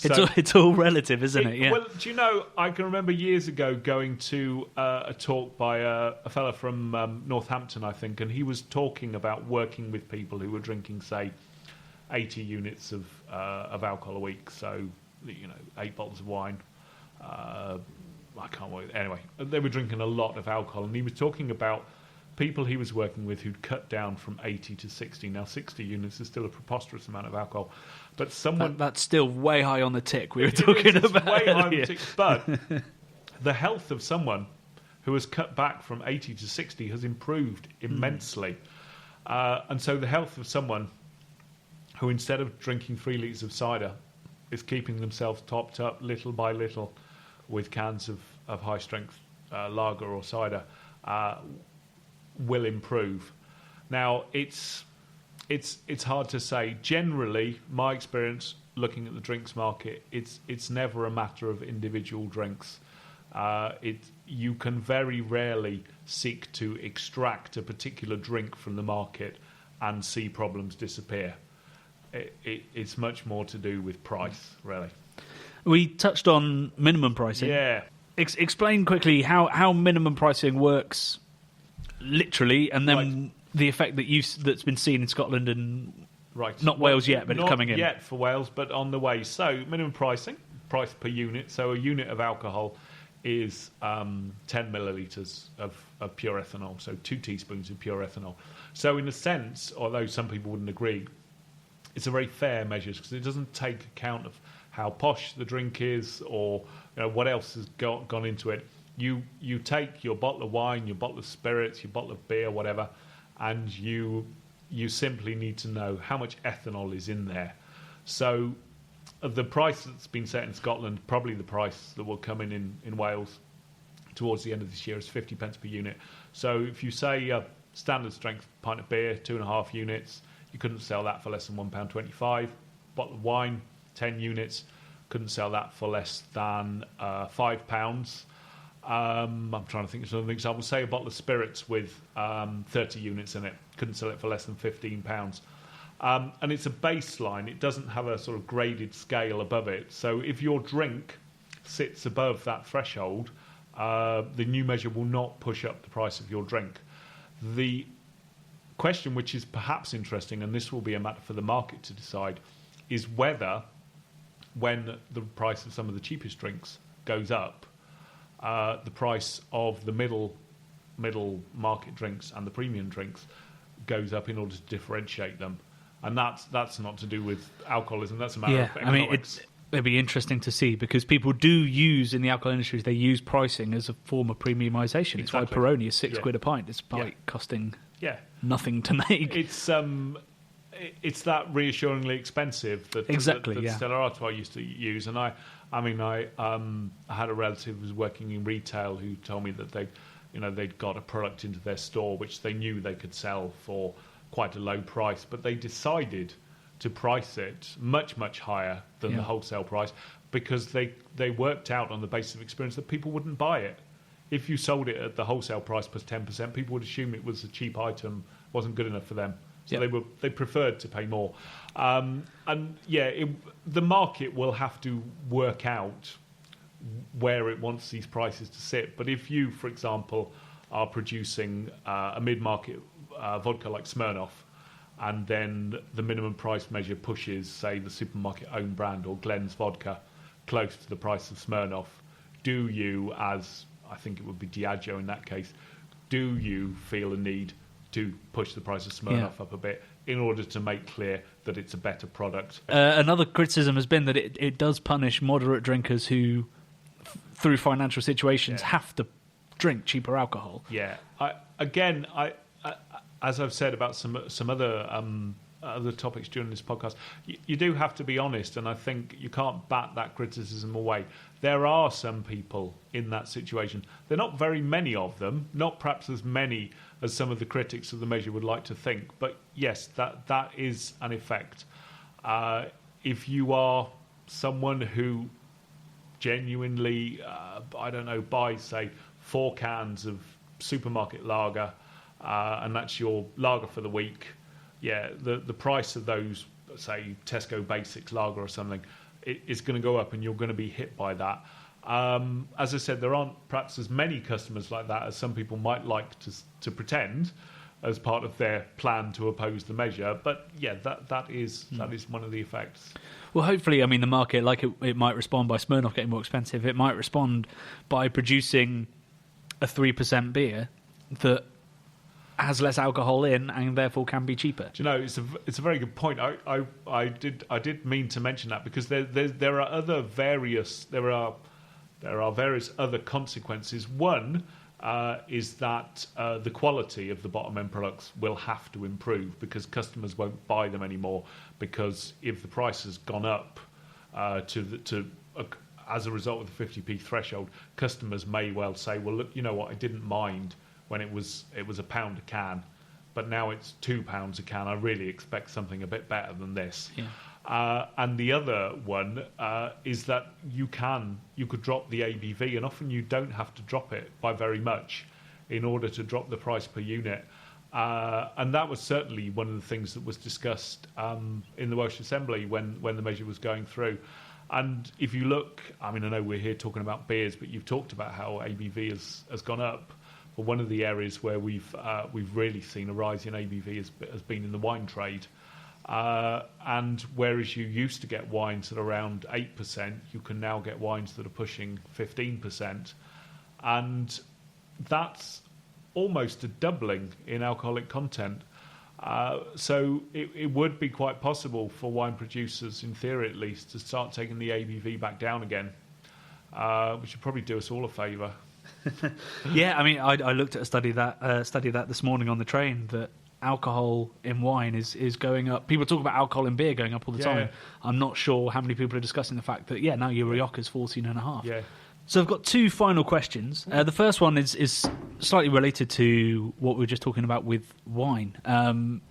it's all relative, isn't it? Yeah. Well, do you know, I can remember years ago going to a talk by a fella from Northampton, I think, and he was talking about working with people who were drinking, say, 80 units of alcohol a week, so 8 bottles of wine. I can't wait. Anyway, they were drinking a lot of alcohol, and he was talking about people he was working with who'd cut down from 80 to 60. Now, 60 units is still a preposterous amount of alcohol, but that's still way high on the tick we were talking about. Way high on the tick, but the health of someone who has cut back from 80 to 60 has improved immensely. And so the health of someone who, instead of drinking 3 litres of cider, is keeping themselves topped up little by little with cans of high-strength lager or cider will improve. Now, it's hard to say. Generally, my experience looking at the drinks market, it's never a matter of individual drinks. You can very rarely seek to extract a particular drink from the market and see problems disappear. It's much more to do with price, really. We touched on minimum pricing. Yeah. Explain quickly how minimum pricing works, literally, and then the effect that's been seen in Scotland and not Wales yet, but it's coming in. Not yet for Wales, but on the way. So minimum pricing, price per unit. So a unit of alcohol is 10 millilitres of pure ethanol, so 2 teaspoons of pure ethanol. So in a sense, although some people wouldn't agree, it's a very fair measure because it doesn't take account of how posh the drink is or what else has gone into it. You take your bottle of wine, your bottle of spirits, your bottle of beer, whatever, and you simply need to know how much ethanol is in there. So the price that's been set in Scotland, probably the price that will come in Wales towards the end of this year is 50 pence per unit. So if you say a standard strength pint of beer, 2.5 units, you couldn't sell that for less than £1.25. Bottle of wine, 10 units, couldn't sell that for less than £5. I'm trying to think of another example. Say a bottle of spirits with 30 units in it, couldn't sell it for less than £15. And it's a baseline. It doesn't have a sort of graded scale above it. So if your drink sits above that threshold, the new measure will not push up the price of your drink. The question, which is perhaps interesting, and this will be a matter for the market to decide, is whether, when the price of some of the cheapest drinks goes up, the price of the middle market drinks and the premium drinks goes up in order to differentiate them. And that's not to do with alcoholism. That's a matter of economics. It'd be interesting to see because people do use, in the alcohol industry, they use pricing as a form of premiumisation. It's why Peroni is £6 a pint, despite costing nothing to make. It's that reassuringly expensive that Stella Artois used to use. And I had a relative who was working in retail who told me that they'd got a product into their store which they knew they could sell for quite a low price, but they decided to price it much, much higher than the wholesale price because they worked out on the basis of experience that people wouldn't buy it. If you sold it at the wholesale price plus 10%, people would assume it was a cheap item, wasn't good enough for them. So they preferred to pay more. The market will have to work out where it wants these prices to sit. But if you, for example, are producing a mid-market vodka like Smirnoff, and then the minimum price measure pushes, say, the supermarket own brand or Glen's vodka close to the price of Smirnoff, do you, as I think it would be Diageo in that case, do you feel a need to push the price of Smirnoff up a bit in order to make clear that it's a better product? Another criticism has been that it does punish moderate drinkers who, through financial situations, have to drink cheaper alcohol. Yeah. As I've said about some other topics during this podcast, you do have to be honest, and I think you can't bat that criticism away. There are some people in that situation. There are not very many of them, not perhaps as many as some of the critics of the measure would like to think, but yes, that is an effect. If you are someone who genuinely, buys, say, 4 cans of supermarket lager, and that's your lager for the week, the price of those, say, Tesco Basics lager or something, is going to go up and you're going to be hit by that. As I said, there aren't perhaps as many customers like that as some people might like to pretend as part of their plan to oppose the measure. But that is one of the effects. Well, hopefully, the market, like it might respond by Smirnoff getting more expensive. It might respond by producing a 3% beer that has less alcohol in and therefore can be cheaper. Do you know, it's a very good point. I did mean to mention that because there are various other consequences. One is that the quality of the bottom end products will have to improve because customers won't buy them anymore, because if the price has gone up as a result of the 50p threshold, customers may well say, well, look, you know what, I didn't mind when it was £1 a can, but now it's £2 a can. I really expect something a bit better than this. Yeah. And the other one is that you could drop the ABV, and often you don't have to drop it by very much in order to drop the price per unit. And that was certainly one of the things that was discussed in the Welsh Assembly when the measure was going through. And if you look, I mean, I know we're here talking about beers, but you've talked about how ABV has gone up. But one of the areas where we've really seen a rise in ABV has been in the wine trade. And whereas you used to get wines at around 8%, you can now get wines that are pushing 15%. And that's almost a doubling in alcoholic content. So it would be quite possible for wine producers, in theory at least, to start taking the ABV back down again, which would probably do us all a favour. Yeah, I mean, I looked at a study that this morning on the train, that alcohol in wine is going up. People talk about alcohol in beer going up all the time. I'm not sure how many people are discussing the fact that, now your Rioja's 14.5. Yeah. So I've got two final questions. The first one is slightly related to what we were just talking about with wine. And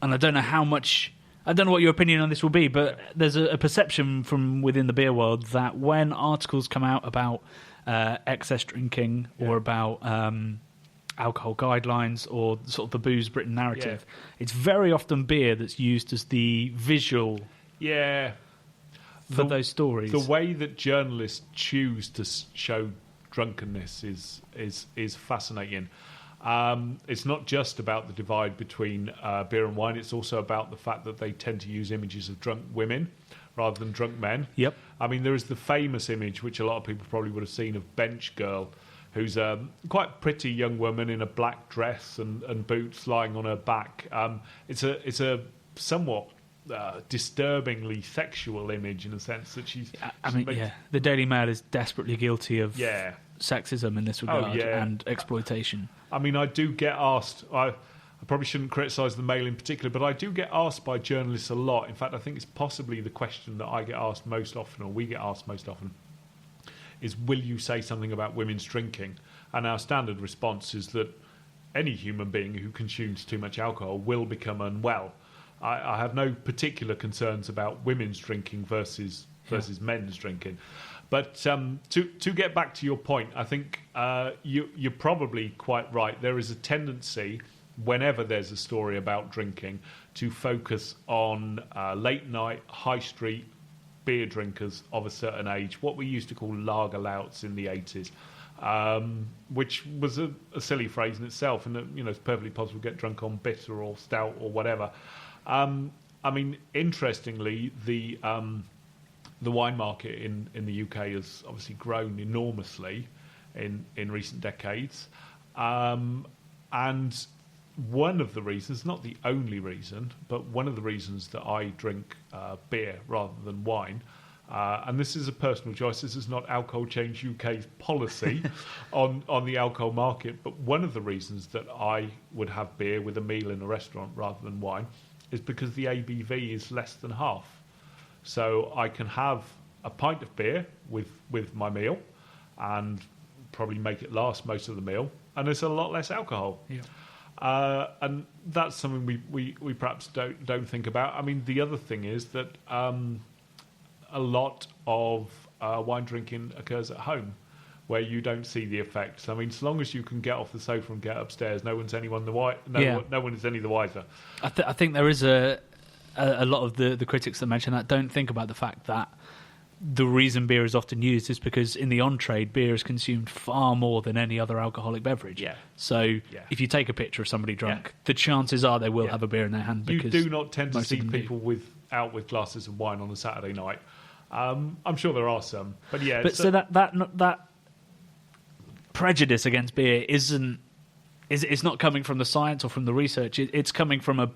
I don't know what your opinion on this will be, but there's a perception from within the beer world that when articles come out about excess drinking or about alcohol guidelines or sort of the Booze Britain narrative, it's very often beer that's used as the visual for those stories. The way that journalists choose to show drunkenness is fascinating. It's not just about the divide between beer and wine, it's also about the fact that they tend to use images of drunk women rather than drunk men. Yep. I mean, there is the famous image, which a lot of people probably would have seen, of Bench Girl, who's a quite pretty young woman in a black dress and boots lying on her back. It's a somewhat disturbingly sexual image in a sense that she's... the Daily Mail is desperately guilty of sexism in this regard and exploitation. I mean, I do get asked... I probably shouldn't criticise the Mail in particular, but I do get asked by journalists a lot. In fact, I think it's possibly the question that I get asked most often, or we get asked most often, is will you say something about women's drinking? And our standard response is that any human being who consumes too much alcohol will become unwell. I have no particular concerns about women's drinking versus men's drinking. But to get back to your point, I think you're probably quite right. There is a tendency, whenever there's a story about drinking, to focus on late-night, high street beer drinkers of a certain age, what we used to call lager louts in the 80s, which was a silly phrase in itself, and it's perfectly possible to get drunk on bitter or stout or whatever. I mean, interestingly, the wine market in the UK has obviously grown enormously in recent decades, and one of the reasons, not the only reason, but one of the reasons that I drink beer rather than wine, and this is a personal choice, this is not Alcohol Change UK's policy on the alcohol market, but one of the reasons that I would have beer with a meal in a restaurant rather than wine is because the ABV is less than half. So I can have a pint of beer with my meal and probably make it last most of the meal, and there's a lot less alcohol. Yeah. And that's something we perhaps don't think about. I mean, the other thing is that a lot of wine drinking occurs at home, where you don't see the effects. I mean, as long as you can get off the sofa and get upstairs, no one is any the wiser. I think there is a lot of the critics that mention that don't think about the fact that the reason beer is often used is because in the on-trade, beer is consumed far more than any other alcoholic beverage. Yeah. So if you take a picture of somebody drunk, the chances are they will have a beer in their hand. Because you do not tend to see people out with glasses of wine on a Saturday night. I'm sure there are some, but yeah. But so that prejudice against beer it's not coming from the science or from the research. It's coming from a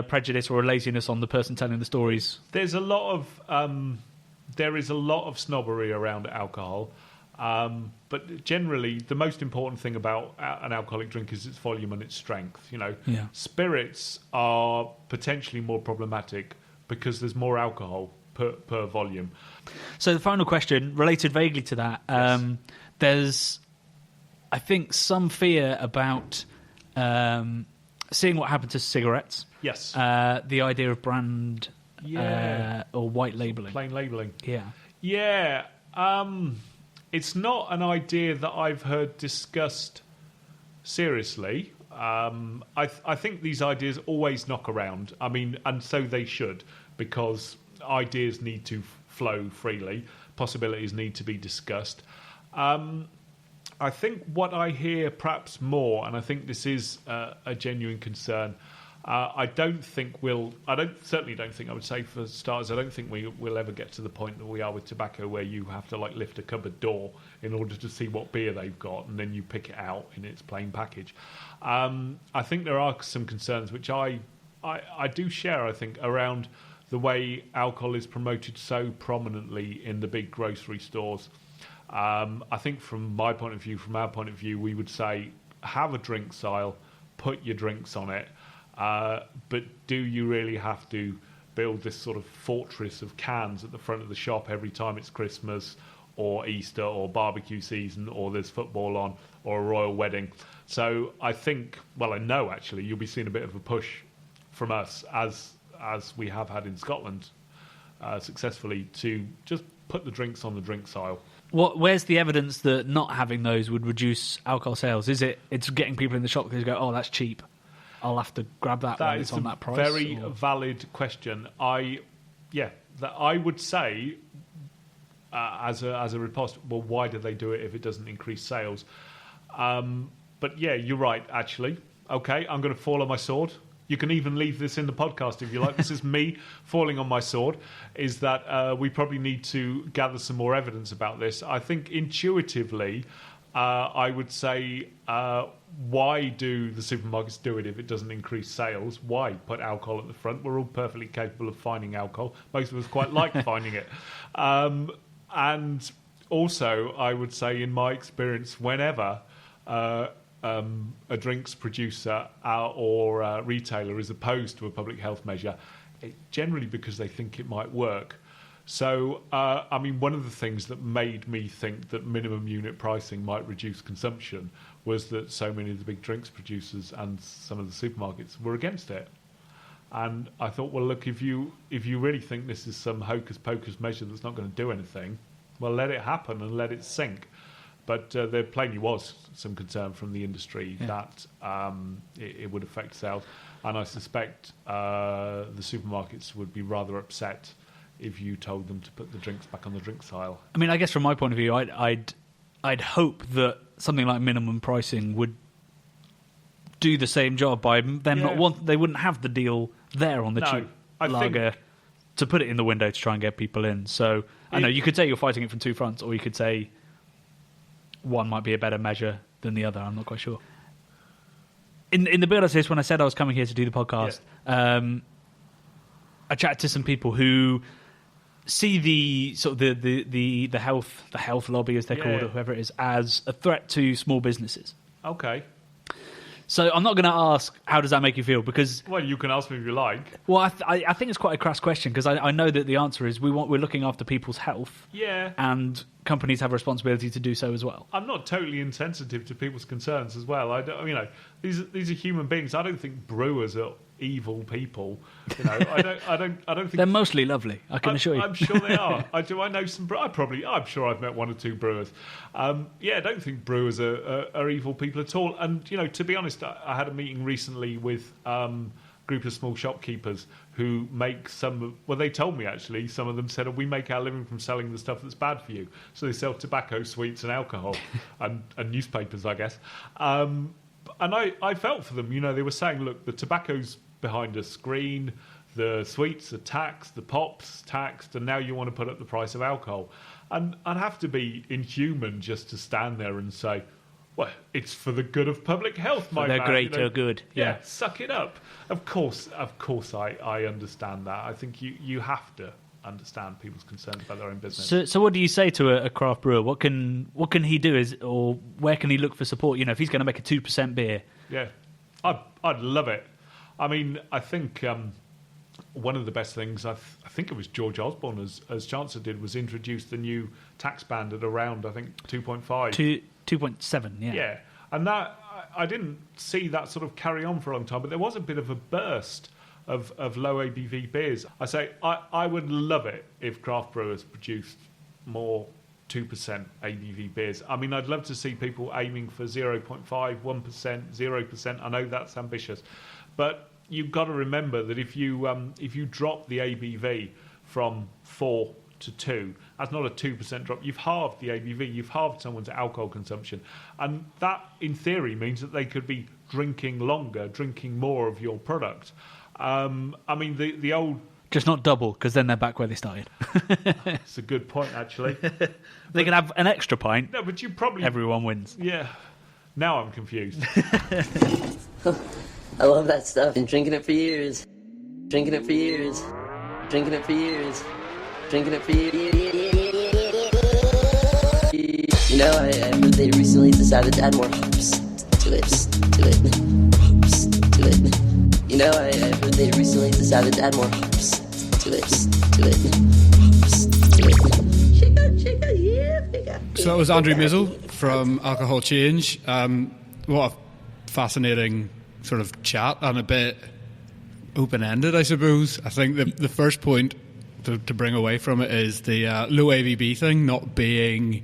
prejudice or a laziness on the person telling the stories. There is a lot of snobbery around alcohol, but generally the most important thing about an alcoholic drink is its volume and its strength. Spirits are potentially more problematic because there's more alcohol per volume. So the final question, related vaguely to that, there's I think some fear about seeing what happened to cigarettes. Yes. The idea of brand or white labelling. Plain labelling. Yeah. Yeah. It's not an idea that I've heard discussed seriously. I think these ideas always knock around. I mean, and so they should, because ideas need to flow freely. Possibilities need to be discussed. I think what I hear perhaps more, and I think this is a genuine concern, I certainly don't think, I would say for starters, I don't think we'll ever get to the point that we are with tobacco where you have to like lift a cupboard door in order to see what beer they've got and then you pick it out in its plain package. I think there are some concerns which I do share, I think, around the way alcohol is promoted so prominently in the big grocery stores. I think from my point of view, from our point of view, we would say have a drinks aisle, put your drinks on it, but do you really have to build this sort of fortress of cans at the front of the shop every time it's Christmas or Easter or barbecue season or there's football on or a royal wedding? So I think, well, I know actually you'll be seeing a bit of a push from us as we have had in Scotland successfully to just put the drinks on the drinks aisle. Where's the evidence that not having those would reduce alcohol sales? Is it's getting people in the shop because they go, oh, that's cheap, I'll have to grab that when it's on that price? Very valid question. I would say as a riposte, well, why do they do it if it doesn't increase sales? But yeah, you're right, actually. Okay, I'm going to fall on my sword. You can even leave this in the podcast if you like. This is me falling on my sword, is that we probably need to gather some more evidence about this. I think intuitively, I would say, why do the supermarkets do it if it doesn't increase sales? Why put alcohol at the front? We're all perfectly capable of finding alcohol. Most of us quite like finding it. And also, I would say, in my experience, whenever a drinks producer or retailer is opposed to a public health measure, it's generally because they think it might work. So, I mean, one of the things that made me think that minimum unit pricing might reduce consumption was that so many of the big drinks producers and some of the supermarkets were against it. And I thought, well, look, if you really think this is some hocus-pocus measure that's not going to do anything, well, let it happen and let it sink. But there plainly was some concern from the industry that it would affect sales. And I suspect the supermarkets would be rather upset if you told them to put the drinks back on the drinks aisle. I mean, I guess from my point of view, I'd hope that something like minimum pricing would do the same job by them they wouldn't have the deal there on the cheap lager to put it in the window to try and get people in. So I know you could say you're fighting it from two fronts, or you could say one might be a better measure than the other. I'm not quite sure. In the build up to this, when I said I was coming here to do the podcast, I chatted to some people who see the sort of the health lobby, as they're called, or whoever it is, as a threat to small businesses. Okay. So I'm not going to ask, how does that make you feel? Because, well, you can ask me if you like. Well, I think it's quite a crass question, because I know that the answer is we're looking after people's health. Yeah. And companies have a responsibility to do so as well. I'm not totally insensitive to people's concerns as well. These are human beings. I don't think brewers are evil people. I don't think they're mostly lovely. I can assure you. I'm sure they are. I know some. I'm sure I've met one or two brewers. I don't think brewers are evil people at all. And to be honest, I had a meeting recently with a group of small shopkeepers who make some. Well, they told me actually. Some of them said, "We make our living from selling the stuff that's bad for you." So they sell tobacco, sweets, and alcohol, and newspapers, I guess. And I felt for them. They were saying, "Look, the tobacco's behind a screen, the sweets are taxed, the pops taxed, and now you want to put up the price of alcohol." And I'd have to be inhuman just to stand there and say, well, it's for the good of public health, my man. They're greater good. Yeah, suck it up. Of course, I understand that. I think you have to understand people's concerns about their own business. So what do you say to a craft brewer? What can he do? Or where can he look for support? If he's going to make a 2% beer. Yeah, I'd love it. I mean, I think one of the best things, I think it was George Osborne as Chancellor did, was introduce the new tax band at around, I think, 2.5. 2.7, yeah. Yeah, and that I didn't see that sort of carry on for a long time, but there was a bit of a burst of low ABV beers. I would love it if craft brewers produced more 2% ABV beers. I mean, I'd love to see people aiming for 0.5, 1%, 0%. I know that's ambitious, but you've got to remember that if you drop the ABV from 4 to 2, that's not a 2% drop. You've halved the ABV. You've halved someone's alcohol consumption, and that, in theory, means that they could be drinking longer, drinking more of your product. I mean, the old... Just not double, because then they're back where they started. It's a good point, actually. They can have an extra pint. No, but you probably... Everyone wins. Yeah. Now I'm confused. I love that stuff. Been drinking it for years. Drinking it for years. Drinking it for years. Drinking it for years. You know, they recently decided to add more hops to it. Hops to it. You know, they recently decided to add more hops to it. Hops to it. Yeah. So that was Andrew Misell from Alcohol Change. What a fascinating sort of chat, and a bit open-ended, I suppose. I think the first point to bring away from it is the low ABV thing not being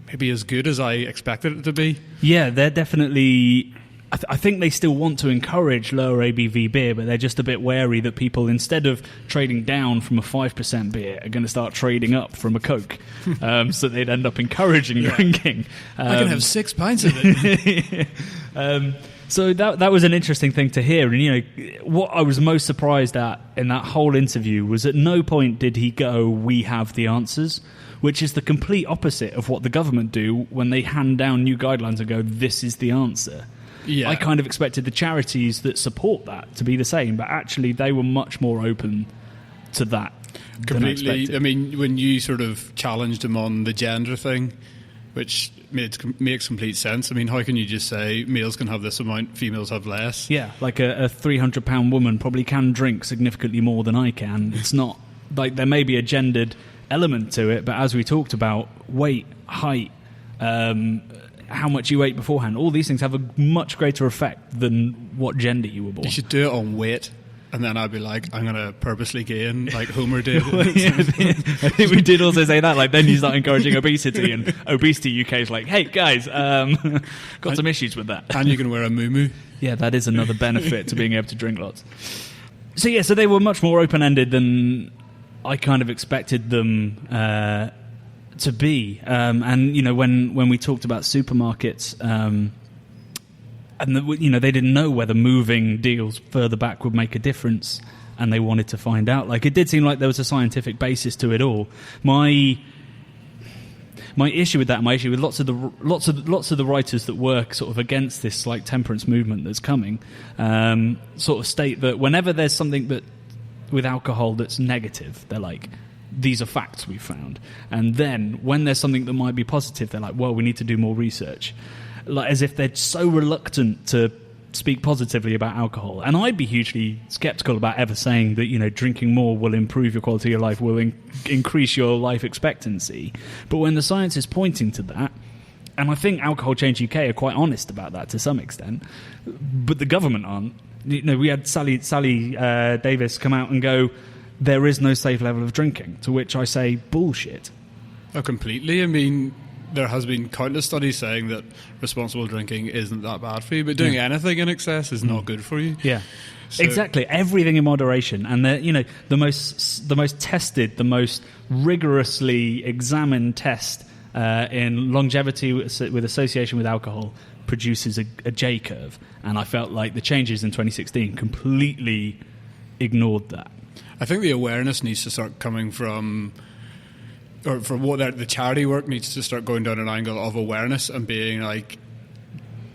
maybe as good as I expected it to be. Yeah, they're definitely... I think they still want to encourage lower ABV beer, but they're just a bit wary that people, instead of trading down from a 5% beer, are going to start trading up from a Coke. So they'd end up encouraging drinking. I can have 6 pints of it. So that was an interesting thing to hear. And, you know, what I was most surprised at in that whole interview was at no point did he go, "We have the answers," which is the complete opposite of what the government do when they hand down new guidelines and go, "This is the answer." Yeah. I kind of expected the charities that support that to be the same, but actually they were much more open to that. Completely. I mean, when you sort of challenged him on the gender thing, which makes complete sense. I mean, how can you just say males can have this amount, females have less? Yeah, like a 300-pound woman probably can drink significantly more than I can. It's not like there may be a gendered element to it, but as we talked about, weight, height, how much you ate beforehand, all these things have a much greater effect than what gender you were born. You should do it on weight. And then I'd be like, I'm going to purposely gain, like Homer did. I think we did also say that. Like, then you start encouraging obesity, and Obesity UK is like, hey, guys, got some issues with that. And you can wear a muumuu. Yeah, that is another benefit to being able to drink lots. So, yeah, so they were much more open-ended than I kind of expected them to be. And, you know, when we talked about supermarkets... and they didn't know whether moving deals further back would make a difference, and they wanted to find out. Like, it did seem like there was a scientific basis to it all. My issue with that, my issue with lots of the writers that work sort of against this like temperance movement that's coming, sort of state that whenever there's something that with alcohol that's negative, they're like, these are facts we've found. And then when there's something that might be positive, they're like, well, we need to do more research. Like, as if they're so reluctant to speak positively about alcohol. And I'd be hugely sceptical about ever saying that, you know, drinking more will improve your quality of your life, will increase your life expectancy. But when the science is pointing to that, and I think Alcohol Change UK are quite honest about that to some extent, but the government aren't. You know, we had Sally Davis come out and go, there is no safe level of drinking, to which I say, bullshit. Oh, completely. I mean... There has been countless studies saying that responsible drinking isn't that bad for you, but doing anything in excess is not good for you. Yeah, so, exactly. Everything in moderation, and the most tested, the most rigorously examined test in longevity with association with alcohol produces a J curve, and I felt like the changes in 2016 completely ignored that. I think the awareness needs to start coming from. Or for what the charity work needs to start going down an angle of awareness and being like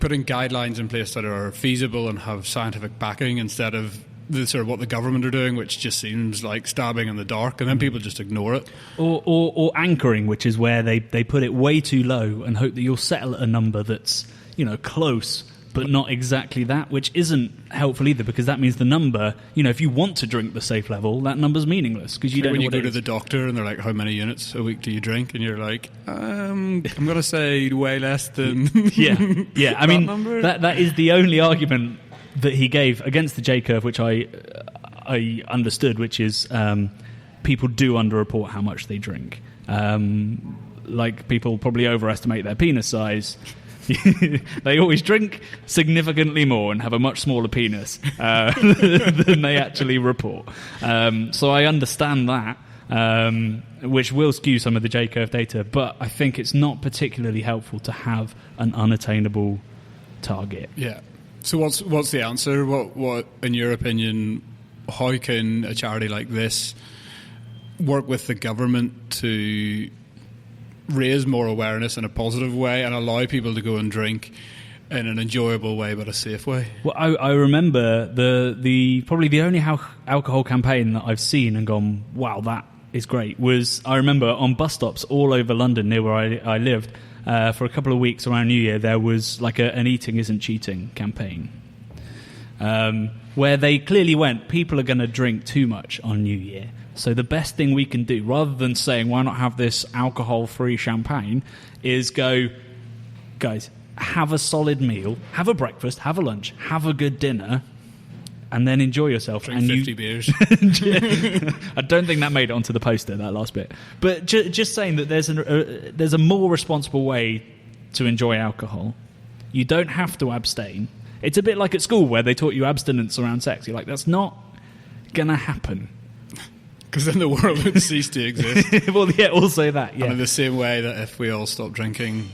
putting guidelines in place that are feasible and have scientific backing instead of the sort of what the government are doing, which just seems like stabbing in the dark, and then people just ignore it. Or anchoring, which is where they put it way too low and hope that you'll settle at a number that's, you know, close but not exactly that, which isn't helpful either, because that means the number, if you want to drink the safe level, that number's meaningless because you don't know what it is. When you go to the doctor and they're like, how many units a week do you drink? And you're like, I'm going to say way less than yeah. I mean, that is the only argument that he gave against the J-curve, which I understood, which is people do underreport how much they drink. Like, people probably overestimate their penis size. They always drink significantly more and have a much smaller penis than they actually report. So I understand that, which will skew some of the J-curve data, but I think it's not particularly helpful to have an unattainable target. Yeah. So what's the answer? What in your opinion, how can a charity like this work with the government to raise more awareness in a positive way and allow people to go and drink in an enjoyable way but a safe way? Well, I remember the probably the only alcohol campaign that I've seen and gone, wow, that is great, was I remember on bus stops all over London near where I lived for a couple of weeks around New Year, there was like an eating isn't cheating campaign where they clearly went, people are going to drink too much on New Year. So the best thing we can do, rather than saying, why not have this alcohol-free champagne, is go, guys, have a solid meal, have a breakfast, have a lunch, have a good dinner, and then enjoy yourself. Drink 50 beers. I don't think that made it onto the poster, that last bit. But just saying that there's a more responsible way to enjoy alcohol. You don't have to abstain. It's a bit like at school where they taught you abstinence around sex. You're like, that's not going to happen. Because then the world would cease to exist. Well, yeah, also that, yeah. And in the same way that if we all stop drinking,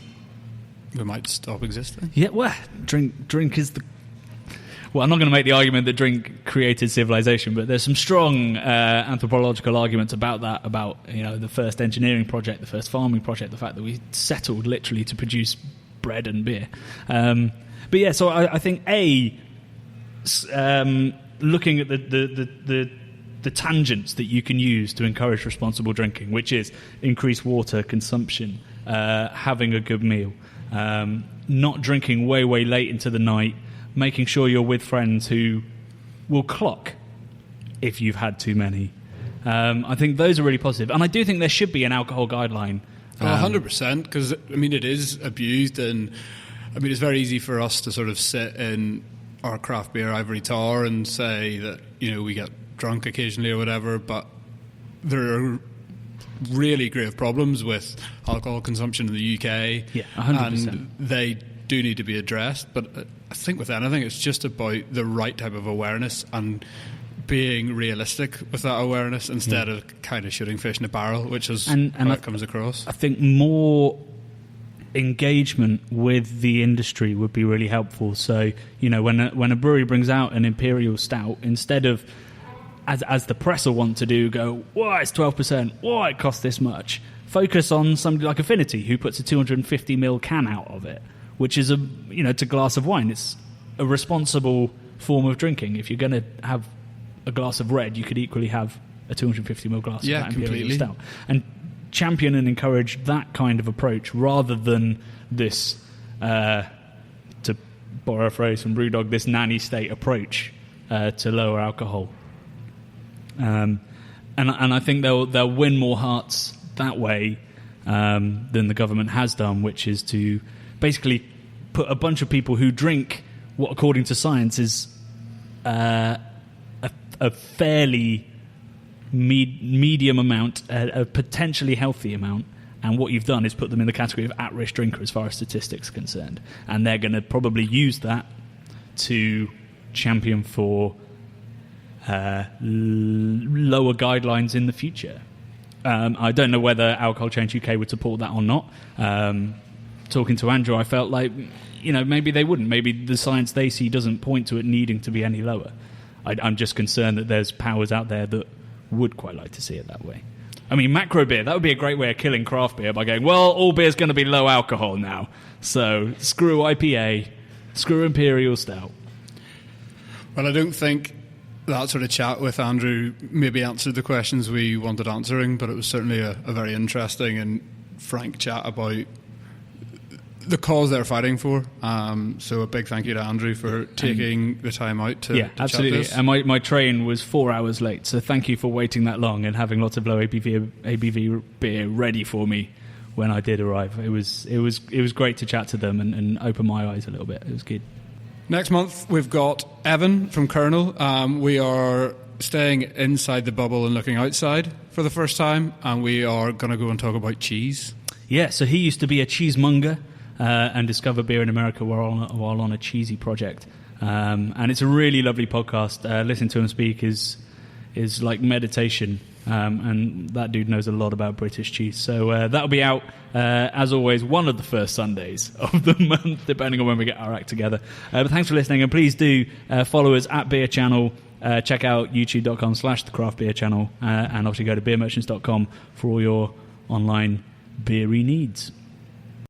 we might stop existing. Yeah, well, drink is the... Well, I'm not going to make the argument that drink created civilization, but there's some strong anthropological arguments about that, about the first engineering project, the first farming project, the fact that we settled literally to produce bread and beer. But yeah, so I think looking at the tangents that you can use to encourage responsible drinking, which is increased water consumption, having a good meal, not drinking way late into the night, making sure you're with friends who will clock if you've had too many. I think those are really positive. And I do think there should be an alcohol guideline. 100%, because, it is abused, and, it's very easy for us to sort of sit in our craft beer ivory tower and say that, we get drunk occasionally or whatever, but there are really grave problems with alcohol consumption in the UK. Yeah, 100%. And they do need to be addressed, but I think with anything it's just about the right type of awareness and being realistic with that awareness instead of kind of shooting fish in a barrel, which is how it comes across. I think more engagement with the industry would be really helpful. So, when a brewery brings out an imperial stout, instead of as the press will want to do, go, why it's 12%, why it costs this much, focus on somebody like Affinity who puts a 250ml can out of it, which is it's a glass of wine. It's a responsible form of drinking. If you're going to have a glass of red, you could equally have a 250ml glass of that imperial stout. And champion and encourage that kind of approach rather than this, to borrow a phrase from Brewdog, this nanny state approach to lower alcohol. And I think they'll win more hearts that way than the government has done, which is to basically put a bunch of people who drink what, according to science, is a fairly medium amount, a potentially healthy amount, and what you've done is put them in the category of at-risk drinker as far as statistics are concerned. And they're going to probably use that to champion for lower guidelines in the future. I don't know whether Alcohol Change UK would support that or not. Talking to Andrew, I felt like, maybe they wouldn't. Maybe the science they see doesn't point to it needing to be any lower. I'm just concerned that there's powers out there that would quite like to see it that way. Macro beer, that would be a great way of killing craft beer by going, well, all beer's going to be low alcohol now. So screw IPA, screw Imperial Stout. Well, I don't think that sort of chat with Andrew maybe answered the questions we wanted answering, but it was certainly a very interesting and frank chat about the cause they're fighting for. So a big thank you to Andrew for taking the time out to absolutely. chat to us. And my train was 4 hours late, so thank you for waiting that long and having lots of low ABV beer ready for me when I did arrive. It was great to chat to them and open my eyes a little bit. It was good. Next month we've got Evan from Colonel. We are staying inside the bubble and looking outside for the first time, and we are going to go and talk about cheese. Yeah, so he used to be a cheesemonger and discover beer in America while on a cheesy project. And it's a really lovely podcast. Listening to him speak is like meditation. And that dude knows a lot about British cheese. So that'll be out, as always, one of the first Sundays of the month, depending on when we get our act together. But thanks for listening, and please do follow us at Beer Channel. Check out youtube.com/The Craft Beer Channel, and obviously go to beermerchants.com for all your online beery needs.